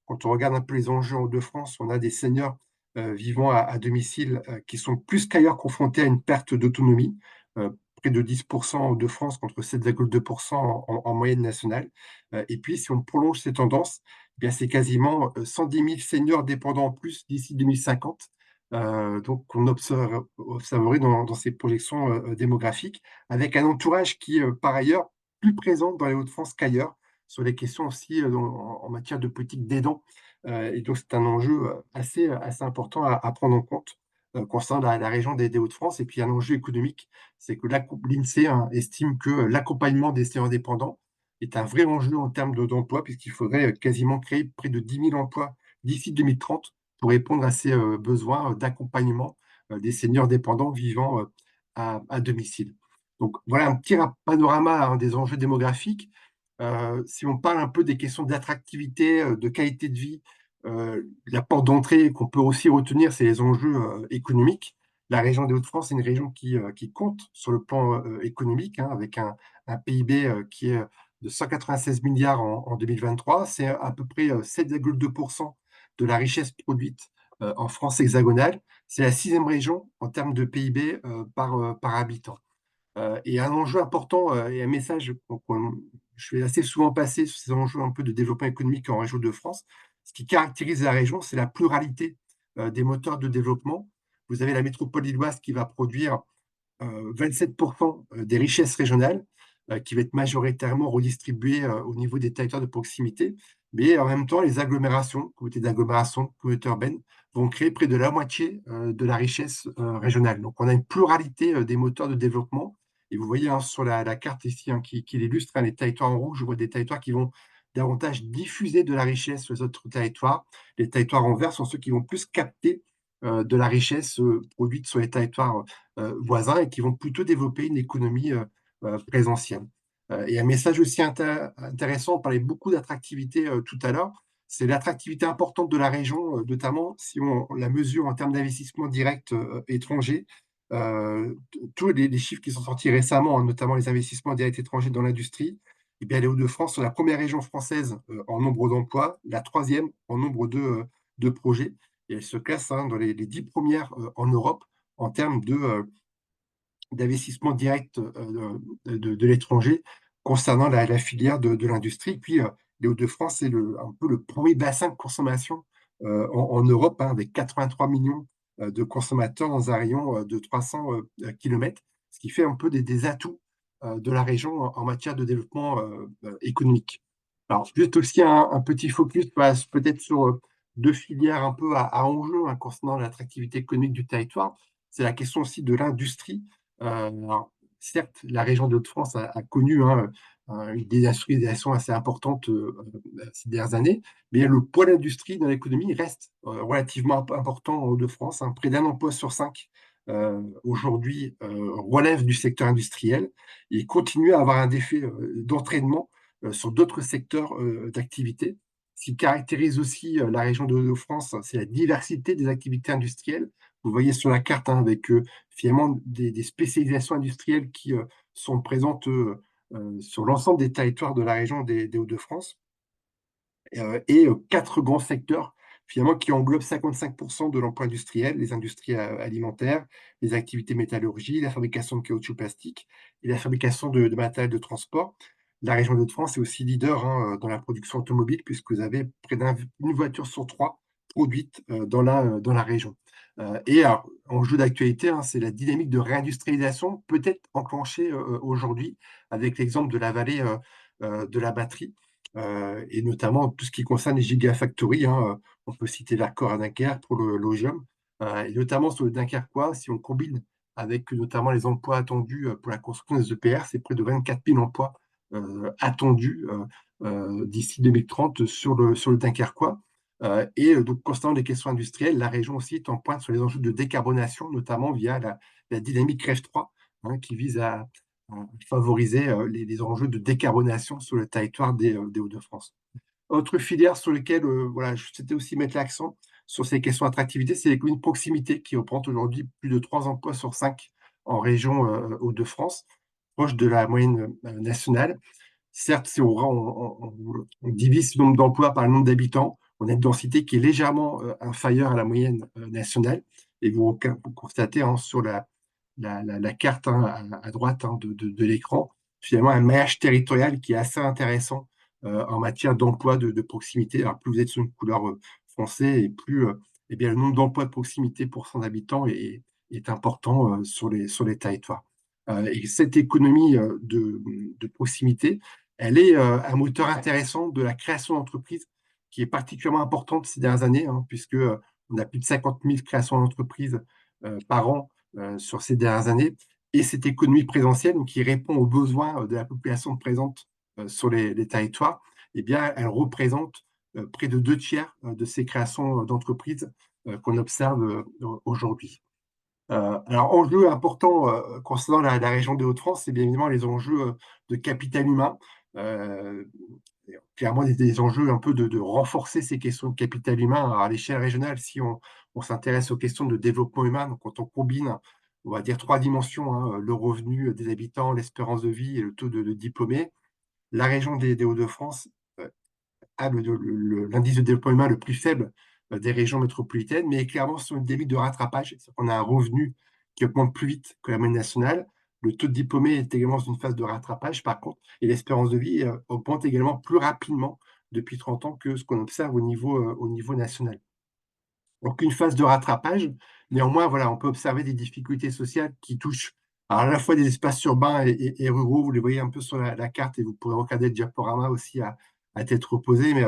S3: quand on regarde un peu les enjeux en Hauts-de-France, on a des seniors vivant à domicile qui sont plus qu'ailleurs confrontés à une perte d'autonomie, près de 10% en Hauts-de-France contre 7,2% en moyenne nationale. Et puis, si on prolonge ces tendances, eh bien, c'est quasiment 110 000 seniors dépendants en plus d'ici 2050. Donc, on observerait dans ces projections démographiques, avec un entourage qui, par ailleurs, plus présent dans les Hauts-de-France qu'ailleurs, sur les questions aussi en matière de politique d'aidants. Et donc, c'est un enjeu assez important à prendre en compte concernant la région des Hauts-de-France. Et puis, un enjeu économique, c'est que l'INSEE estime que l'accompagnement des seniors dépendants est un vrai enjeu en termes d'emploi, puisqu'il faudrait quasiment créer près de 10 000 emplois d'ici 2030 pour répondre à ces besoins d'accompagnement des seniors dépendants vivant à domicile. Donc voilà un petit panorama des enjeux démographiques. Si on parle un peu des questions d'attractivité, de qualité de vie, la porte d'entrée qu'on peut aussi retenir, c'est les enjeux économiques. La région des Hauts-de-France est une région qui compte sur le plan économique, hein, avec un PIB qui est de 196 milliards en 2023. C'est à peu près 7,2% de la richesse produite en France hexagonale. C'est la 6e région en termes de PIB par habitant. Et un enjeu important et un message je fais assez souvent passer sur ces enjeux un peu de développement économique en région de France. Ce qui caractérise la région, c'est la pluralité des moteurs de développement. Vous avez la métropole lilloise qui va produire 27% des richesses régionales, qui va être majoritairement redistribuée au niveau des territoires de proximité. mais en même temps, les agglomérations, communautés d'agglomération, communautés urbaines, vont créer près de la moitié de la richesse régionale. Donc, on a une pluralité des moteurs de développement. Et vous voyez sur la carte ici qui l'illustre, les territoires en rouge, je vois des territoires qui vont davantage diffuser de la richesse sur les autres territoires. Les territoires en vert sont ceux qui vont plus capter de la richesse produite sur les territoires voisins et qui vont plutôt développer une économie présentielle. Et un message aussi intéressant, on parlait beaucoup d'attractivité tout à l'heure, c'est l'attractivité importante de la région, notamment si on la mesure en termes d'investissement direct étranger. Tous les chiffres qui sont sortis récemment, notamment les investissements directs étrangers dans l'industrie, eh bien, les Hauts-de-France sont la première région française en nombre d'emplois, la troisième en nombre de projets, et elle se classe dans les 10 premières en Europe en termes d'investissement direct de l'étranger concernant la filière de l'industrie. Puis, les Hauts-de-France, c'est un peu le premier bassin de consommation en Europe, avec 83 millions de consommateurs dans un rayon de 300 km, ce qui fait un peu des atouts de la région en matière de développement économique. Alors, juste aussi un petit focus peut-être sur deux filières un peu à enjeu concernant l'attractivité économique du territoire. C'est la question aussi de l'industrie. Alors, certes, la région de Hauts-de-France a connu une désindustrialisation assez importante ces dernières années, mais le poids de l'industrie dans l'économie reste relativement important en Hauts-de-France. Près d'un emploi sur cinq aujourd'hui relève du secteur industriel et continue à avoir un effet d'entraînement sur d'autres secteurs d'activité. Ce qui caractérise aussi la région de Hauts-de-France, c'est la diversité des activités industrielles. Vous voyez sur la carte avec finalement des spécialisations industrielles qui sont présentes sur l'ensemble des territoires de la région des Hauts-de-France et quatre grands secteurs finalement qui englobent 55% de l'emploi industriel, les industries alimentaires, les activités métallurgie, la fabrication de caoutchouc plastique et la fabrication de matériel de transport. La région de France est aussi leader dans la production automobile puisque vous avez près d'une voiture sur trois produite dans la région. Et alors, enjeu d'actualité, c'est la dynamique de réindustrialisation peut-être enclenchée aujourd'hui avec l'exemple de la vallée de la batterie et notamment tout ce qui concerne les gigafactories. On peut citer l'accord à Dunkerque pour le Logium, et notamment sur le Dunkerquois, si on combine avec notamment les emplois attendus pour la construction des EPR, c'est près de 24 000 emplois attendus d'ici 2030 sur le Dunkerquois. Et donc, concernant les questions industrielles, la région aussi est en pointe sur les enjeux de décarbonation, notamment via la dynamique REV 3, qui vise à favoriser les enjeux de décarbonation sur le territoire des Hauts-de-France. Autre filière sur lesquelles voilà, je souhaitais aussi mettre l'accent sur ces questions d'attractivité, c'est l'économie de proximité qui représente aujourd'hui plus de 3 emplois sur 5 en région Hauts-de-France, proche de la moyenne nationale. Certes, si on divise ce nombre d'emplois par le nombre d'habitants, on a une densité qui est légèrement inférieure à la moyenne nationale. Et vous constatez sur la carte à droite de l'écran, finalement un maillage territorial qui est assez intéressant en matière d'emploi de proximité. Alors, plus vous êtes sur une couleur foncée et plus eh bien, le nombre d'emplois de proximité pour 100 habitants est important sur les territoires. Et cette économie de proximité, elle est un moteur intéressant de la création d'entreprises qui est particulièrement importante ces dernières années, puisque on a plus de 50 000 créations d'entreprises par an sur ces dernières années. Et cette économie présentielle, donc, qui répond aux besoins de la population présente sur les territoires, eh bien, elle représente près de 2 tiers de ces créations d'entreprises qu'on observe aujourd'hui. Alors, enjeu important concernant la région des Hauts-de-France, c'est bien évidemment les enjeux de capital humain. Clairement, des enjeux un peu de renforcer ces questions de capital humain à l'échelle régionale. Si on s'intéresse aux questions de développement humain, donc quand on combine, on va dire 3 dimensions, le revenu des habitants, l'espérance de vie et le taux de diplômés, la région des Hauts-de-France a l'indice de développement humain le plus faible des régions métropolitaines, mais est clairement sur une dynamique de rattrapage. On a un revenu qui augmente plus vite que la moyenne nationale. Le taux de diplômés est également dans une phase de rattrapage, par contre, et l'espérance de vie augmente également plus rapidement depuis 30 ans que ce qu'on observe au niveau national. Donc, une phase de rattrapage. Néanmoins, voilà, on peut observer des difficultés sociales qui touchent à la fois des espaces urbains et ruraux. Vous les voyez un peu sur la carte et vous pourrez regarder le diaporama aussi à tête reposée. Mais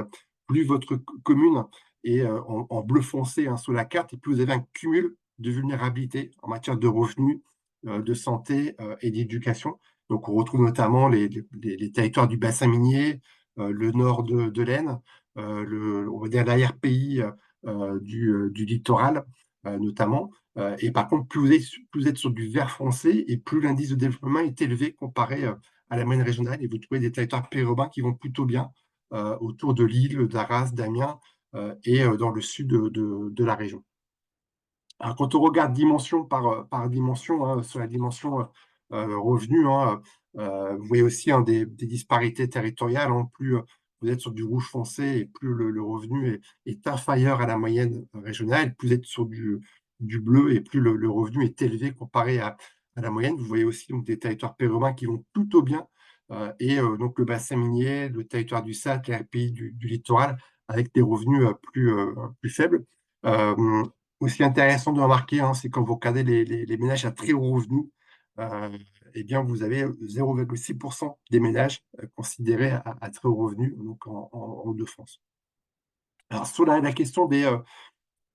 S3: plus votre commune est en bleu foncé sur la carte, et plus vous avez un cumul de vulnérabilité en matière de revenus, de santé et d'éducation. Donc, on retrouve notamment les territoires du bassin minier, le nord de l'Aisne, on va dire l'ARPI du littoral, notamment. Et par contre, plus vous êtes sur du vert foncé, et plus l'indice de développement est élevé comparé à la moyenne régionale. Et vous trouvez des territoires périurbains qui vont plutôt bien autour de Lille, d'Arras, d'Amiens et dans le sud de la région. Alors, quand on regarde dimension par dimension, sur la dimension revenu, vous voyez aussi des disparités territoriales. Plus vous êtes sur du rouge foncé, et plus le revenu est inférieur à la moyenne régionale, plus vous êtes sur du bleu, et plus le revenu est élevé comparé à la moyenne. Vous voyez aussi donc, des territoires périurbains qui vont plutôt bien, et donc le bassin minier, le territoire du Sahel, les pays du littoral, avec des revenus plus faibles. Aussi intéressant de remarquer, c'est quand vous regardez les ménages à très haut revenu, eh bien, vous avez 0,6% des ménages considérés à très haut revenu, donc en Hauts-de-France. Alors, sur la question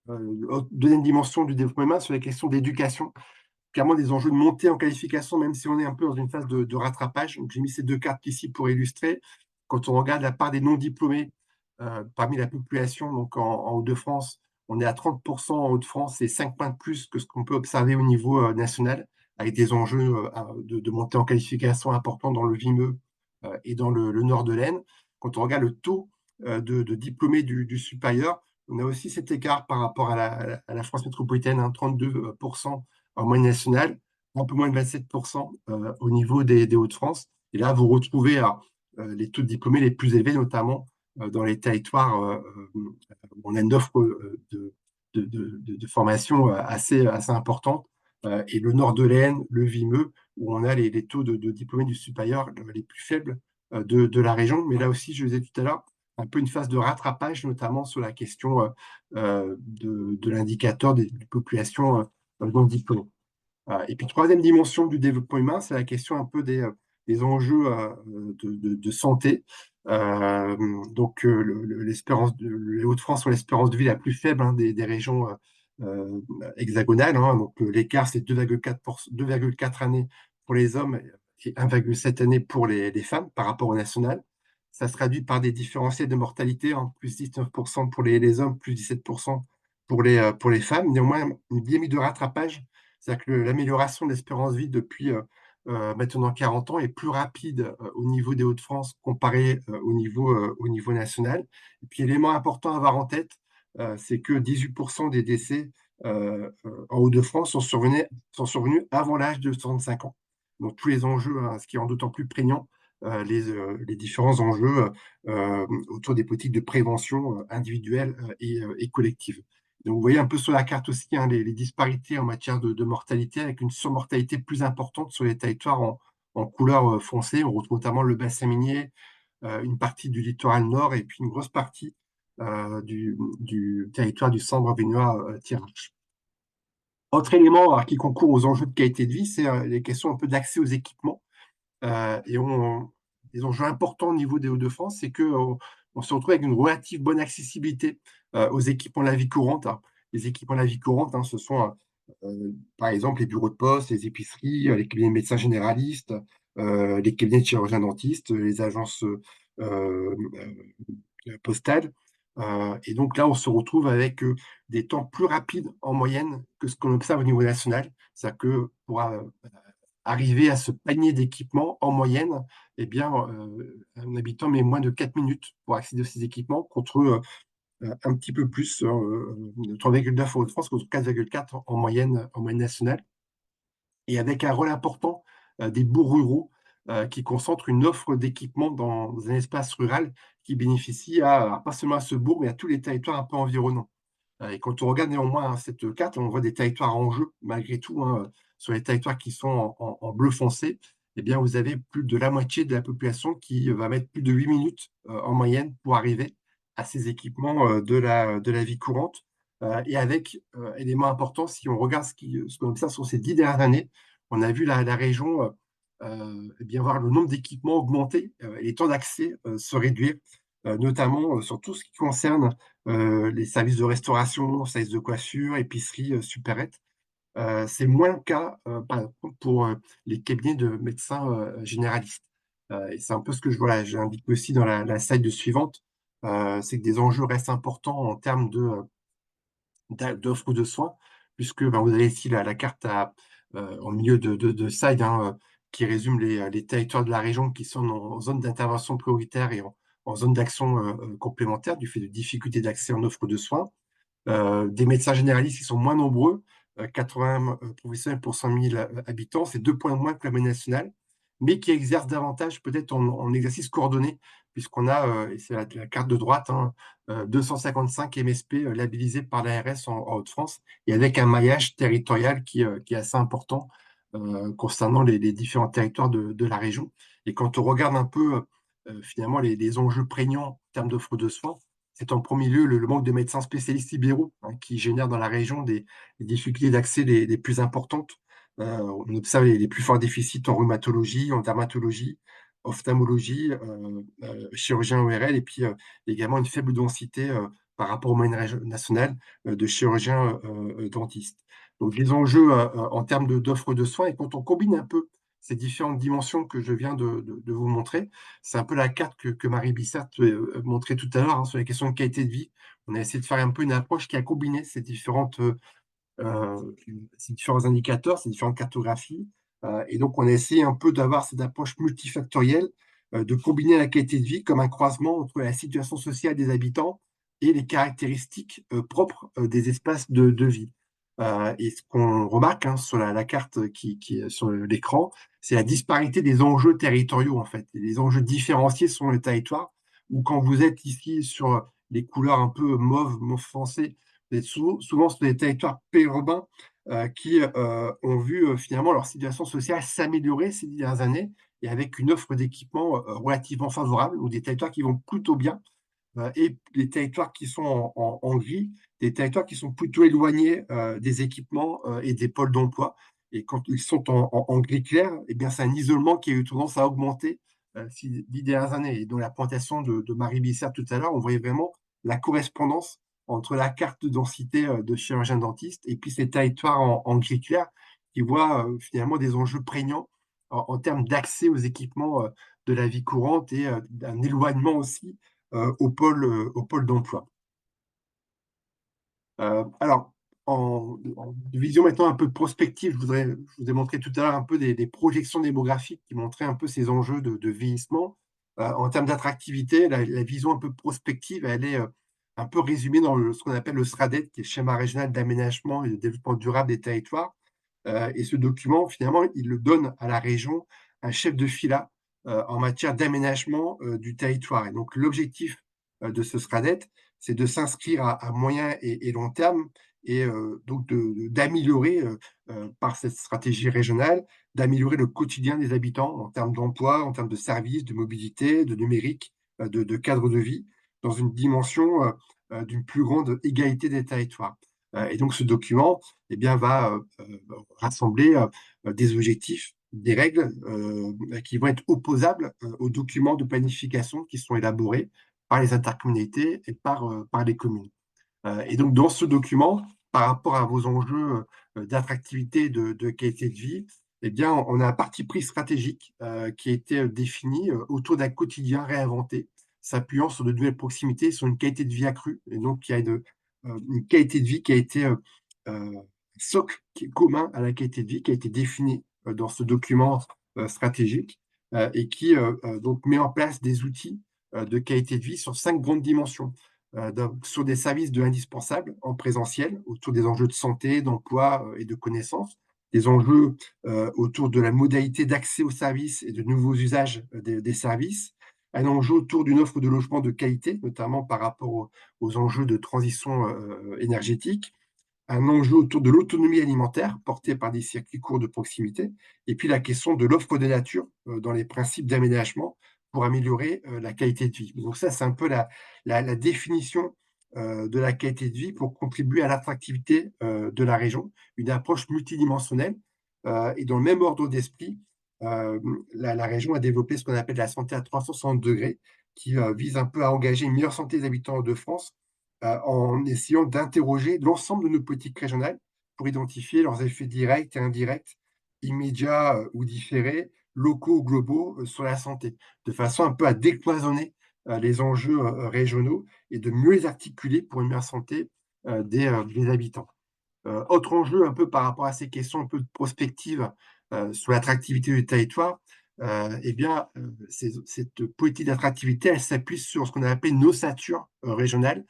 S3: deuxième dimension du développement humain, sur la question d'éducation, clairement des enjeux de montée en qualification, même si on est un peu dans une phase de rattrapage. Donc, j'ai mis ces deux cartes ici pour illustrer. Quand on regarde la part des non-diplômés parmi la population, donc en Hauts-de-France, on est à 30% en Hauts-de-France, c'est 5 points de plus que ce qu'on peut observer au niveau national, avec des enjeux de montée en qualification importants dans le Vimeu et dans le nord de l'Aisne. Quand on regarde le taux de diplômés du supérieur, on a aussi cet écart par rapport à la France métropolitaine, 32% en moyenne nationale, un peu moins de 27% au niveau des Hauts-de-France. Et là, vous retrouvez les taux de diplômés les plus élevés, notamment dans les territoires où on a une offre de formation assez importante, et le nord de l'Aisne, le Vimeu, où on a les taux de diplômés du supérieur les plus faibles de la région. Mais là aussi, je le disais tout à l'heure, un peu une phase de rattrapage, notamment sur la question de l'indicateur des populations non diplômées. Et puis, troisième dimension du développement humain, c'est la question un peu des enjeux de santé. Donc, les Hauts-de-France sont l'espérance de vie la plus faible des régions hexagonales. Donc, l'écart, c'est 2,4 années pour les hommes et 1,7 années pour les femmes par rapport au national. Ça se traduit par des différentiels de mortalité, plus 19% pour les hommes, plus 17% pour les femmes. Néanmoins, une dynamique de rattrapage, c'est-à-dire que l'amélioration de l'espérance de vie depuis maintenant 40 ans est plus rapide au niveau des Hauts-de-France comparé au niveau national. Et puis, élément important à avoir en tête, c'est que 18% des décès en Hauts-de-France sont survenus avant l'âge de 65 ans. Donc, tous les enjeux, ce qui rend d'autant plus prégnant les différents enjeux autour des politiques de prévention individuelle et collective. Donc, vous voyez un peu sur la carte aussi les disparités en matière de mortalité, avec une surmortalité plus importante sur les territoires en couleur foncée. On retrouve notamment le bassin minier, une partie du littoral nord, et puis une grosse partie du territoire du Sambre-Vignois-Thiérache. Autre élément qui concourt aux enjeux de qualité de vie, c'est les questions un peu d'accès aux équipements. Et des enjeux importants au niveau des Hauts-de-France, c'est qu'on se retrouve avec une relative bonne accessibilité aux équipements de la vie courante. Les équipements de la vie courante, ce sont par exemple les bureaux de poste, les épiceries, les cabinets de médecins généralistes, les cabinets de chirurgiens dentistes, les agences postales. Et donc là, on se retrouve avec des temps plus rapides en moyenne que ce qu'on observe au niveau national. C'est-à-dire que pour arriver à ce panier d'équipements en moyenne, eh bien, un habitant met moins de 4 minutes pour accéder à ces équipements, contre un petit peu plus, 3,9 en Hauts-de-France, contre 4,4 en moyenne nationale. Et avec un rôle important des bourgs ruraux qui concentrent une offre d'équipements dans un espace rural qui bénéficie pas seulement à ce bourg, mais à tous les territoires un peu environnants. Et quand on regarde néanmoins cette carte, on voit des territoires en jeu, malgré tout, sur les territoires qui sont en bleu foncé. Eh bien, vous avez plus de la moitié de la population qui va mettre plus de 8 minutes en moyenne pour arriver à ces équipements de la vie courante. Et avec, élément important, si on regarde ce qu'on observe sur ces 10 dernières années, on a vu la région eh bien, voir le nombre d'équipements augmenter et les temps d'accès se réduire. notamment sur tout ce qui concerne les services de restauration, services de coiffure, épicerie, supérette. C'est moins le cas, par exemple, pour les cabinets de médecins généralistes. Et c'est un peu ce que voilà, j'indique aussi dans la slide suivante, c'est que des enjeux restent importants en termes d'offres de soins, puisque vous avez ici la carte en milieu de slide, hein, qui résume les territoires de la région qui sont en zone d'intervention prioritaire et en zone d'action complémentaire, du fait de difficultés d'accès en offre de soins. Des médecins généralistes qui sont moins nombreux, 80 professionnels pour 100 000 habitants, c'est 2 points de moins que la moyenne nationale, mais qui exercent davantage peut-être en exercice coordonné, puisqu'on a, et c'est la carte de droite, hein, 255 MSP labellisés par l'ARS en Hauts-de-France, et avec un maillage territorial qui est assez important concernant les différents territoires de la région. Et quand on regarde un peu finalement les enjeux prégnants en termes d'offres de soins, c'est en premier lieu le manque de médecins spécialistes libéraux, hein, qui génère dans la région des difficultés d'accès les plus importantes. On observe les plus forts déficits en rhumatologie, en dermatologie, ophtalmologie, chirurgien ORL, et puis également une faible densité par rapport aux moyennes nationales de chirurgiens dentistes. Donc des enjeux en termes d'offres de soins, et quand on combine un peu ces différentes dimensions que je viens de vous montrer, c'est un peu la carte que Marie Bissert montrait tout à l'heure, hein, sur la question de qualité de vie. On a essayé de faire un peu une approche qui a combiné ces différents indicateurs, ces différentes cartographies. Et donc, on a essayé un peu d'avoir cette approche multifactorielle, de combiner la qualité de vie comme un croisement entre la situation sociale des habitants et les caractéristiques propres des espaces de vie. Et ce qu'on remarque, hein, sur la carte qui est sur l'écran, c'est la disparité des enjeux territoriaux, en fait. Et les enjeux différenciés sont les territoires, où quand vous êtes ici sur les couleurs un peu mauve foncé, vous êtes souvent sur des territoires périurbains qui ont vu finalement leur situation sociale s'améliorer ces dernières années, et avec une offre d'équipement relativement favorable, ou des territoires qui vont plutôt bien, et les territoires qui sont en gris, des territoires qui sont plutôt éloignés des équipements et des pôles d'emploi. Et quand ils sont en gris clair, eh bien, c'est un isolement qui a eu tendance à augmenter ces 10 dernières années. Et dans la pointation de Marie Bissert tout à l'heure, on voyait vraiment la correspondance entre la carte de densité de chirurgien dentiste et puis ces territoires en gris clair qui voient finalement des enjeux prégnants en termes d'accès aux équipements de la vie courante, et d'un éloignement aussi au pôle d'emploi. Alors, en vision maintenant un peu prospective, je vous ai montré tout à l'heure un peu des projections démographiques qui montraient un peu ces enjeux de vieillissement. En termes d'attractivité, la vision un peu prospective, elle est un peu résumée dans ce qu'on appelle le SRADET, qui est le schéma régional d'aménagement et de développement durable des territoires. Et ce document, finalement, il le donne à la région un chef de fila en matière d'aménagement du territoire. Et donc, l'objectif de ce SRADET, c'est de s'inscrire à moyen et long terme, et donc d'améliorer, par cette stratégie régionale, d'améliorer le quotidien des habitants en termes d'emploi, en termes de services, de mobilité, de numérique, de cadre de vie, dans une dimension d'une plus grande égalité des territoires. Et donc ce document, eh bien, va rassembler des objectifs, des règles qui vont être opposables aux documents de planification qui sont élaborés par les intercommunalités et par les communes. Et donc, dans ce document, par rapport à vos enjeux d'attractivité, de qualité de vie, eh bien, on a un parti pris stratégique qui a été défini autour d'un quotidien réinventé, s'appuyant sur de nouvelles proximités, sur une qualité de vie accrue. Et donc, il y a une qualité de vie qui a été socle qui est commun à la qualité de vie, qui a été définie dans ce document stratégique, et qui donc met en place des outils de qualité de vie sur 5 grandes dimensions. Sur des services indispensables en présentiel, autour des enjeux de santé, d'emploi et de connaissances, des enjeux autour de la modalité d'accès aux services et de nouveaux usages des services, un enjeu autour d'une offre de logement de qualité, notamment par rapport aux enjeux de transition énergétique, un enjeu autour de l'autonomie alimentaire portée par des circuits courts de proximité, et puis la question de l'offre de nature dans les principes d'aménagement pour améliorer la qualité de vie. Donc ça, c'est un peu la définition de la qualité de vie pour contribuer à l'attractivité de la région, une approche multidimensionnelle. Et dans le même ordre d'esprit, la région a développé ce qu'on appelle la santé à 360 degrés, qui vise un peu à engager une meilleure santé des habitants de France en essayant d'interroger l'ensemble de nos politiques régionales pour identifier leurs effets directs et indirects, immédiats ou différés, locaux ou globaux sur la santé, de façon un peu à décloisonner les enjeux régionaux et de mieux les articuler pour une meilleure santé des habitants. Autre enjeu un peu par rapport à ces questions un peu de prospective sur l'attractivité du territoire, eh bien, cette politique d'attractivité, elle s'appuie sur ce qu'on a appelé une ossature régionale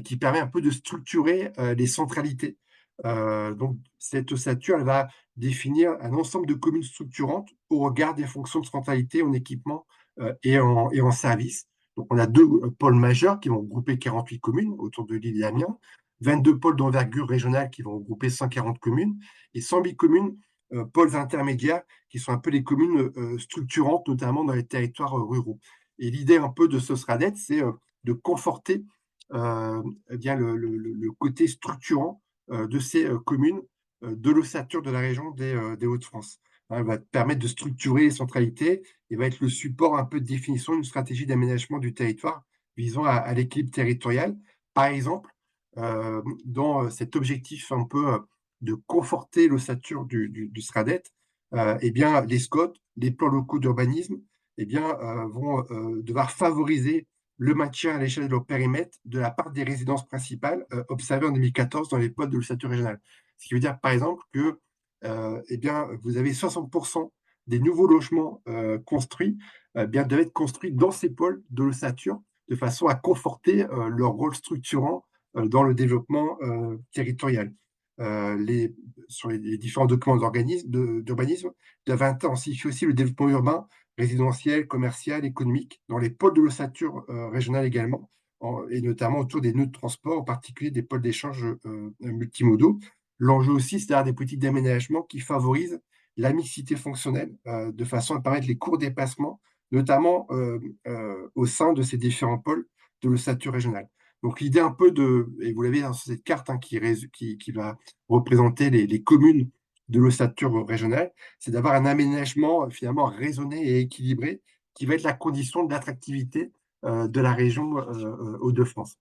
S3: qui permet un peu de structurer les centralités. Donc, cette ossature, elle va définir un ensemble de communes structurantes au regard des fonctions de centralité en équipement et en service. Donc, on a deux pôles majeurs qui vont regrouper 48 communes autour de l'île d'Amiens, 22 pôles d'envergure régionale qui vont regrouper 140 communes et 108 communes, pôles intermédiaires, qui sont un peu les communes structurantes, notamment dans les territoires ruraux. Et l'idée un peu de ce SRADET, c'est de conforter eh bien, le côté structurant de ces communes de l'ossature de la région des Hauts-de-France. Elle va permettre de structurer les centralités et va être le support un peu de définition d'une stratégie d'aménagement du territoire visant à l'équilibre territorial. Par exemple, dans cet objectif un peu de conforter l'ossature du SRADET, eh bien, les SCOT, les plans locaux d'urbanisme, eh bien, vont devoir favoriser le maintien à l'échelle de leur périmètre de la part des résidences principales observées en 2014 dans les pôles de l'ossature régionale. Ce qui veut dire, par exemple, que eh bien, vous avez 60% des nouveaux logements construits bien, doivent être construits dans ces pôles de l'ossature de façon à conforter leur rôle structurant dans le développement territorial. Sur les différents documents d'urbanisme, doivent intensifier aussi le développement urbain, résidentiel, commercial, économique, dans les pôles de l'ossature régionale également, et notamment autour des nœuds de transport, en particulier des pôles d'échange multimodaux. L'enjeu aussi, c'est d'avoir des politiques d'aménagement qui favorisent la mixité fonctionnelle, de façon à permettre les courts déplacements, notamment au sein de ces différents pôles de l'ossature régionale. Donc l'idée un peu et vous l'avez dans cette carte qui va représenter les communes de l'ossature régionale, c'est d'avoir un aménagement finalement raisonné et équilibré qui va être la condition de l'attractivité de la région Hauts-de-France.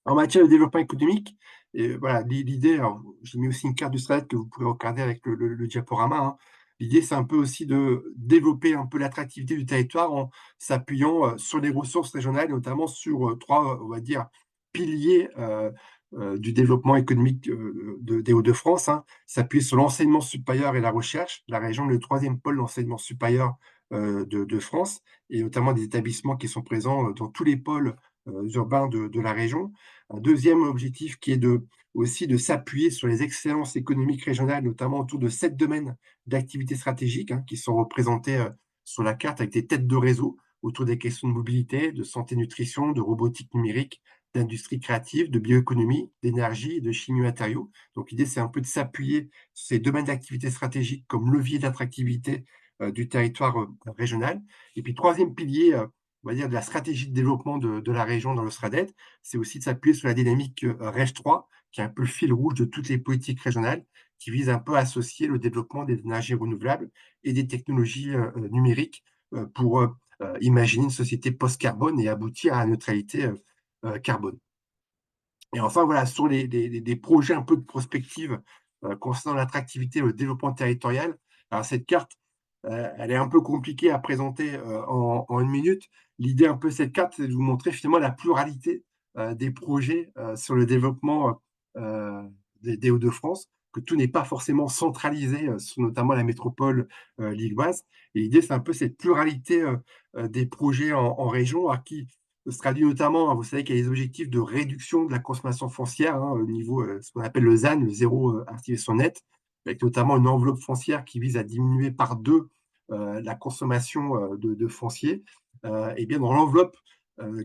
S3: En matière de développement économique, et voilà, l'idée, alors j'ai mis aussi une carte du SRADET que vous pouvez regarder avec le diaporama, hein. L'idée, c'est un peu aussi de développer un peu l'attractivité du territoire en s'appuyant sur les ressources régionales, notamment sur trois, on va dire, piliers du développement économique des Hauts-de-France, hein. S'appuyer sur l'enseignement supérieur et la recherche. La région est le troisième pôle d'enseignement supérieur de France, et notamment des établissements qui sont présents dans tous les pôles urbains de la région. Un deuxième objectif qui est aussi de s'appuyer sur les excellences économiques régionales, notamment autour de 7 domaines d'activités stratégiques qui sont représentés sur la carte avec des têtes de réseau autour des questions de mobilité, de santé-nutrition, de robotique numérique, d'industrie créative, de bioéconomie, d'énergie et de chimie matériaux. Donc l'idée, c'est un peu de s'appuyer sur ces domaines d'activités stratégiques comme levier d'attractivité du territoire régional. Et puis troisième pilier, on va dire, de la stratégie de développement de la région dans le SRADET, c'est aussi de s'appuyer sur la dynamique REG 3, qui est un peu le fil rouge de toutes les politiques régionales, qui vise un peu à associer le développement des énergies renouvelables et des technologies numériques pour imaginer une société post-carbone et aboutir à la neutralité carbone. Et enfin, voilà, sur des projets un peu de prospective concernant l'attractivité et le développement territorial. Alors, cette carte, elle est un peu compliquée à présenter en une minute. L'idée un peu de cette carte, c'est de vous montrer finalement la pluralité des projets sur le développement des Hauts-de-France, que tout n'est pas forcément centralisé sur notamment la métropole lilloise. Et l'idée, c'est un peu cette pluralité des projets en région, qui se traduit notamment, vous savez qu'il y a des objectifs de réduction de la consommation foncière au niveau, ce qu'on appelle le ZAN, le zéro activation net, avec notamment une enveloppe foncière qui vise à diminuer par 2 la consommation de foncier. Et bien dans l'enveloppe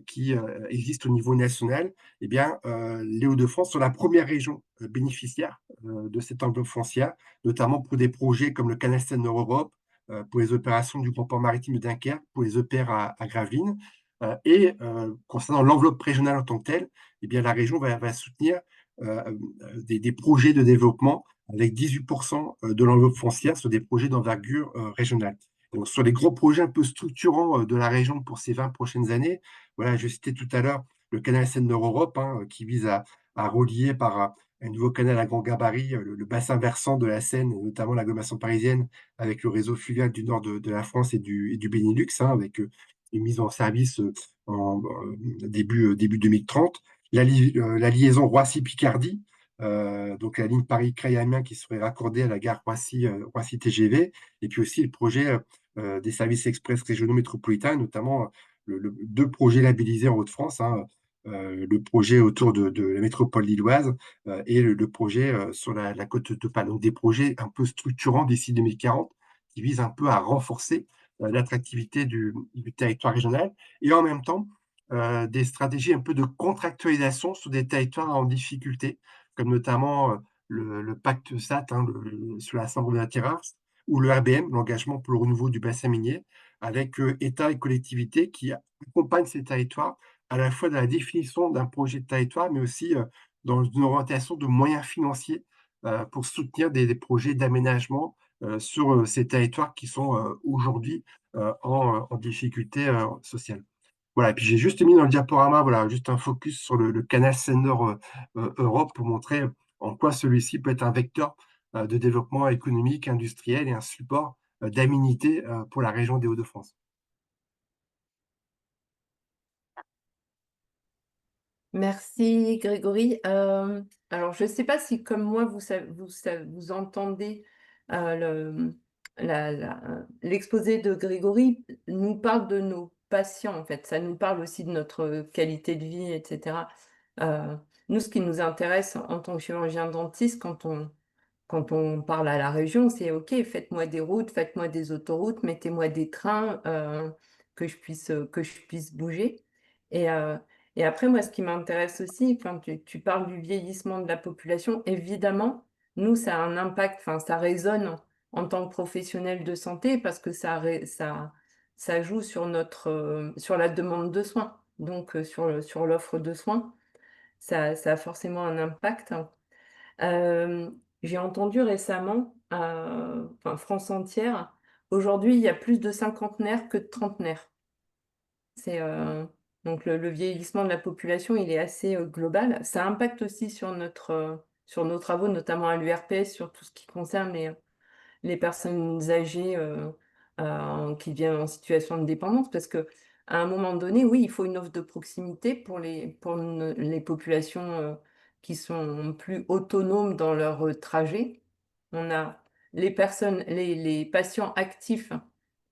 S3: qui existe au niveau national, eh bien, les Hauts-de-France sont la première région bénéficiaire de cette enveloppe foncière, notamment pour des projets comme le canal Seine-Nord-Europe, pour les opérations du Grand Port Maritime de Dunkerque, pour les EPR à Gravelines. Et concernant l'enveloppe régionale en tant que telle, eh bien, la région va soutenir des projets de développement avec 18% de l'enveloppe foncière sur des projets d'envergure régionale. Donc, sur les gros projets un peu structurants de la région pour ces 20 prochaines années, voilà, je citais tout à l'heure le canal Seine-Nord-Europe, hein, qui vise à relier par un nouveau canal à grand gabarit le bassin versant de la Seine, et notamment l'agglomération parisienne, avec le réseau fluvial du nord de la France et du Benelux, hein, avec une mise en service en début 2030. La liaison Roissy-Picardie, donc la ligne Paris-Creil-Amiens qui serait raccordée à la gare Roissy TGV, et puis aussi le projet des services express régionaux métropolitains, notamment deux projets labellisés en Hauts-de-France, hein, le projet autour de la métropole lilloise et le projet sur la côte de Panne. Donc des projets un peu structurants d'ici 2040 qui visent un peu à renforcer l'attractivité du territoire régional et en même temps des stratégies un peu de contractualisation sur des territoires en difficulté, comme notamment le pacte SAT, hein, sur la Sambre de la Terre, ou le RBM, l'engagement pour le renouveau du bassin minier, avec État et collectivités qui accompagnent ces territoires à la fois dans la définition d'un projet de territoire, mais aussi dans une orientation de moyens financiers pour soutenir des projets d'aménagement sur ces territoires qui sont aujourd'hui en difficulté sociale. Voilà, et puis j'ai juste mis dans le diaporama, voilà, juste un focus sur le canal Seine-Nord-Europe pour montrer en quoi celui-ci peut être un vecteur de développement économique, industriel et un support d'aménité pour la région des Hauts-de-France.
S1: Merci Grégory. Alors, je ne sais pas si comme moi, vous entendez l'exposé de Grégory nous parle de nos patients, en fait. Ça nous parle aussi de notre qualité de vie, etc. Euh, Nous, ce qui nous intéresse en tant que chirurgien dentiste, quand on parle à la région, c'est OK, faites-moi des routes, faites-moi des autoroutes, mettez-moi des trains que je puisse bouger. Et, euh, et après, moi, ce qui m'intéresse aussi, quand tu parles du vieillissement de la population, évidemment, nous, ça a un impact, enfin, ça résonne en tant que professionnel de santé parce que ça joue sur sur la demande de soins, donc sur l'offre de soins. Ça a forcément un impact. Euh, j'ai entendu récemment, enfin, France entière, aujourd'hui, il y a plus de cinquantenaires que de trentenaires. C'est, donc le vieillissement de la population, il est assez global. Ça impacte aussi sur nos travaux, notamment à l'URPS, sur tout ce qui concerne les personnes âgées qui viennent en situation de dépendance, parce que à un moment donné, oui, il faut une offre de proximité pour les populations qui sont plus autonomes dans leur trajet. On a les patients actifs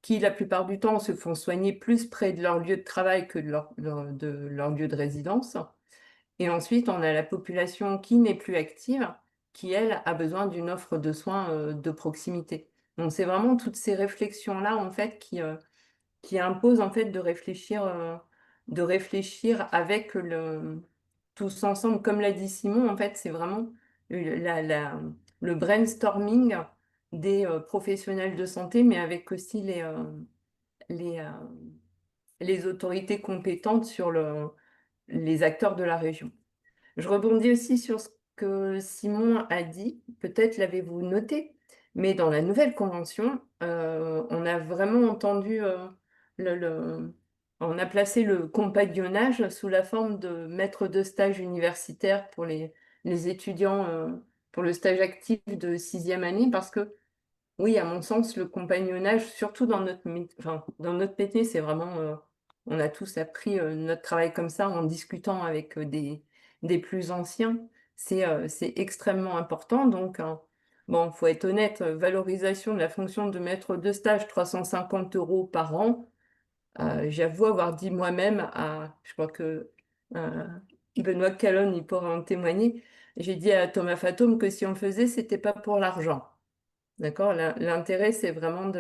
S1: qui, la plupart du temps, se font soigner plus près de leur lieu de travail que de leur lieu de résidence. Et ensuite, on a la population qui n'est plus active, qui, elle, a besoin d'une offre de soins de proximité. Donc, c'est vraiment toutes ces réflexions-là, en fait, qui imposent, en fait, de réfléchir avec tous ensemble. Comme l'a dit Simon, en fait, c'est vraiment le brainstorming des professionnels de santé, mais avec aussi les, euh, les autorités compétentes sur les acteurs de la région. Je rebondis aussi sur ce que Simon a dit, peut-être l'avez-vous noté, mais dans la nouvelle convention, on a vraiment entendu, le, le- on a placé le compagnonnage sous la forme de maître de stage universitaire pour les étudiants, pour le stage actif de sixième année, parce que oui, à mon sens, le compagnonnage, surtout dans notre métier, c'est vraiment, on a tous appris notre travail comme ça en discutant avec des plus anciens. C'est extrêmement important. Donc, bon, faut être honnête, valorisation de la fonction de maître de stage, 350 € par an. J'avoue avoir dit moi-même je crois que euh, Benoît Calonne, il pourra en témoigner, j'ai dit à Thomas Fatome que si on le faisait, c'était pas pour l'argent. D'accord? L'intérêt, c'est vraiment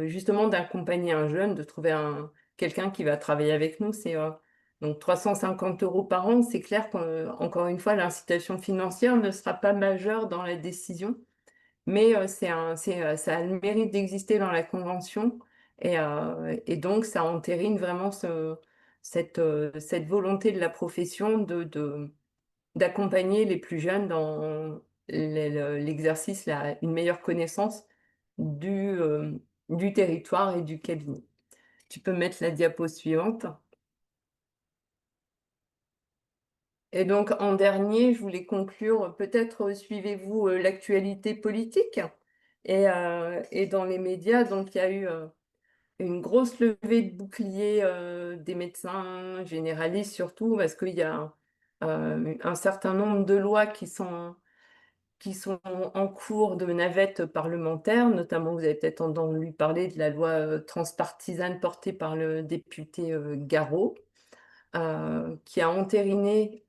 S1: justement d'accompagner un jeune, de trouver quelqu'un qui va travailler avec nous. Donc 350 € par an, c'est clair qu'encore une fois, l'incitation financière ne sera pas majeure dans la décision, mais ça a le mérite d'exister dans la convention et donc ça entérine vraiment cette volonté de la profession d'accompagner les plus jeunes dans l'exercice, une meilleure connaissance du, euh, du territoire et du cabinet. Tu peux mettre la diapo suivante. Et donc, en dernier, je voulais conclure, peut-être suivez-vous l'actualité politique et dans les médias, donc il y a eu une grosse levée de boucliers des médecins généralistes surtout, parce qu'il y a un certain nombre de lois qui sont en cours de navette parlementaire, notamment vous avez peut-être entendu parler de la loi transpartisane portée par le député Garot, qui a entériné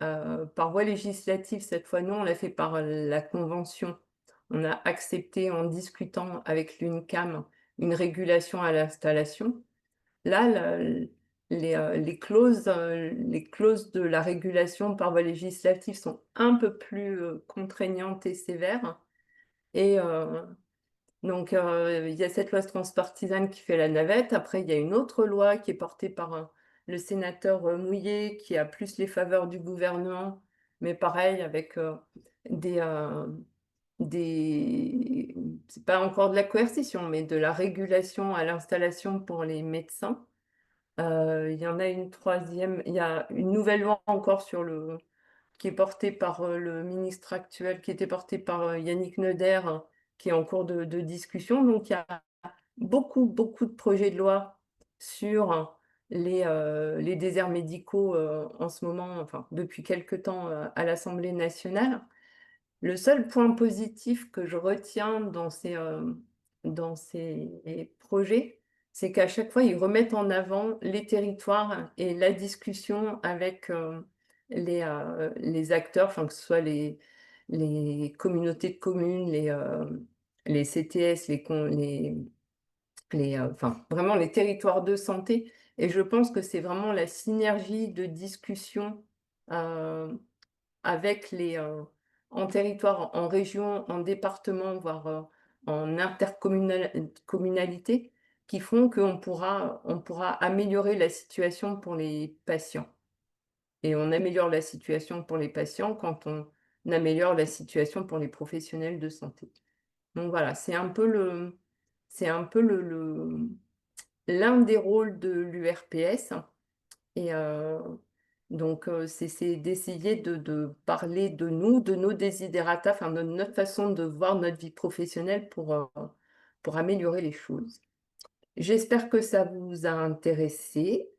S1: par voie législative, cette fois non, on l'a fait par la Convention. On a accepté en discutant avec l'UNCAM une régulation à l'installation. Là, les clauses de la régulation par voie législative sont un peu plus contraignantes et sévères. Et donc, il y a cette loi transpartisane qui fait la navette. Après, il y a une autre loi qui est portée par le sénateur Mouillet, qui a plus les faveurs du gouvernement, mais pareil, avec des, euh, c'est pas encore de la coercition, mais de la régulation à l'installation pour les médecins. Il y en a une troisième, il y a une nouvelle loi encore qui est portée par le ministre actuel, qui était portée par Yannick Neuder, qui est en cours de discussion. Donc, il y a beaucoup, beaucoup de projets de loi sur les déserts médicaux en ce moment, enfin, depuis quelque temps à l'Assemblée nationale. Le seul point positif que je retiens dans ces projets, c'est qu'à chaque fois, ils remettent en avant les territoires et la discussion avec les acteurs, enfin, que ce soit les communautés de communes, les CTS, enfin, vraiment les territoires de santé. Et je pense que c'est vraiment la synergie de discussion euh, avec en territoire, en région, en département, voire en intercommunalité, qui font on pourra améliorer la situation pour les patients. Et on améliore la situation pour les patients quand on améliore la situation pour les professionnels de santé. Donc voilà, c'est un peu l'un des rôles de l'URPS. Et donc, c'est d'essayer de parler de nous, de nos desiderata, enfin, de notre façon de voir notre vie professionnelle pour améliorer les choses. J'espère que ça vous a intéressé.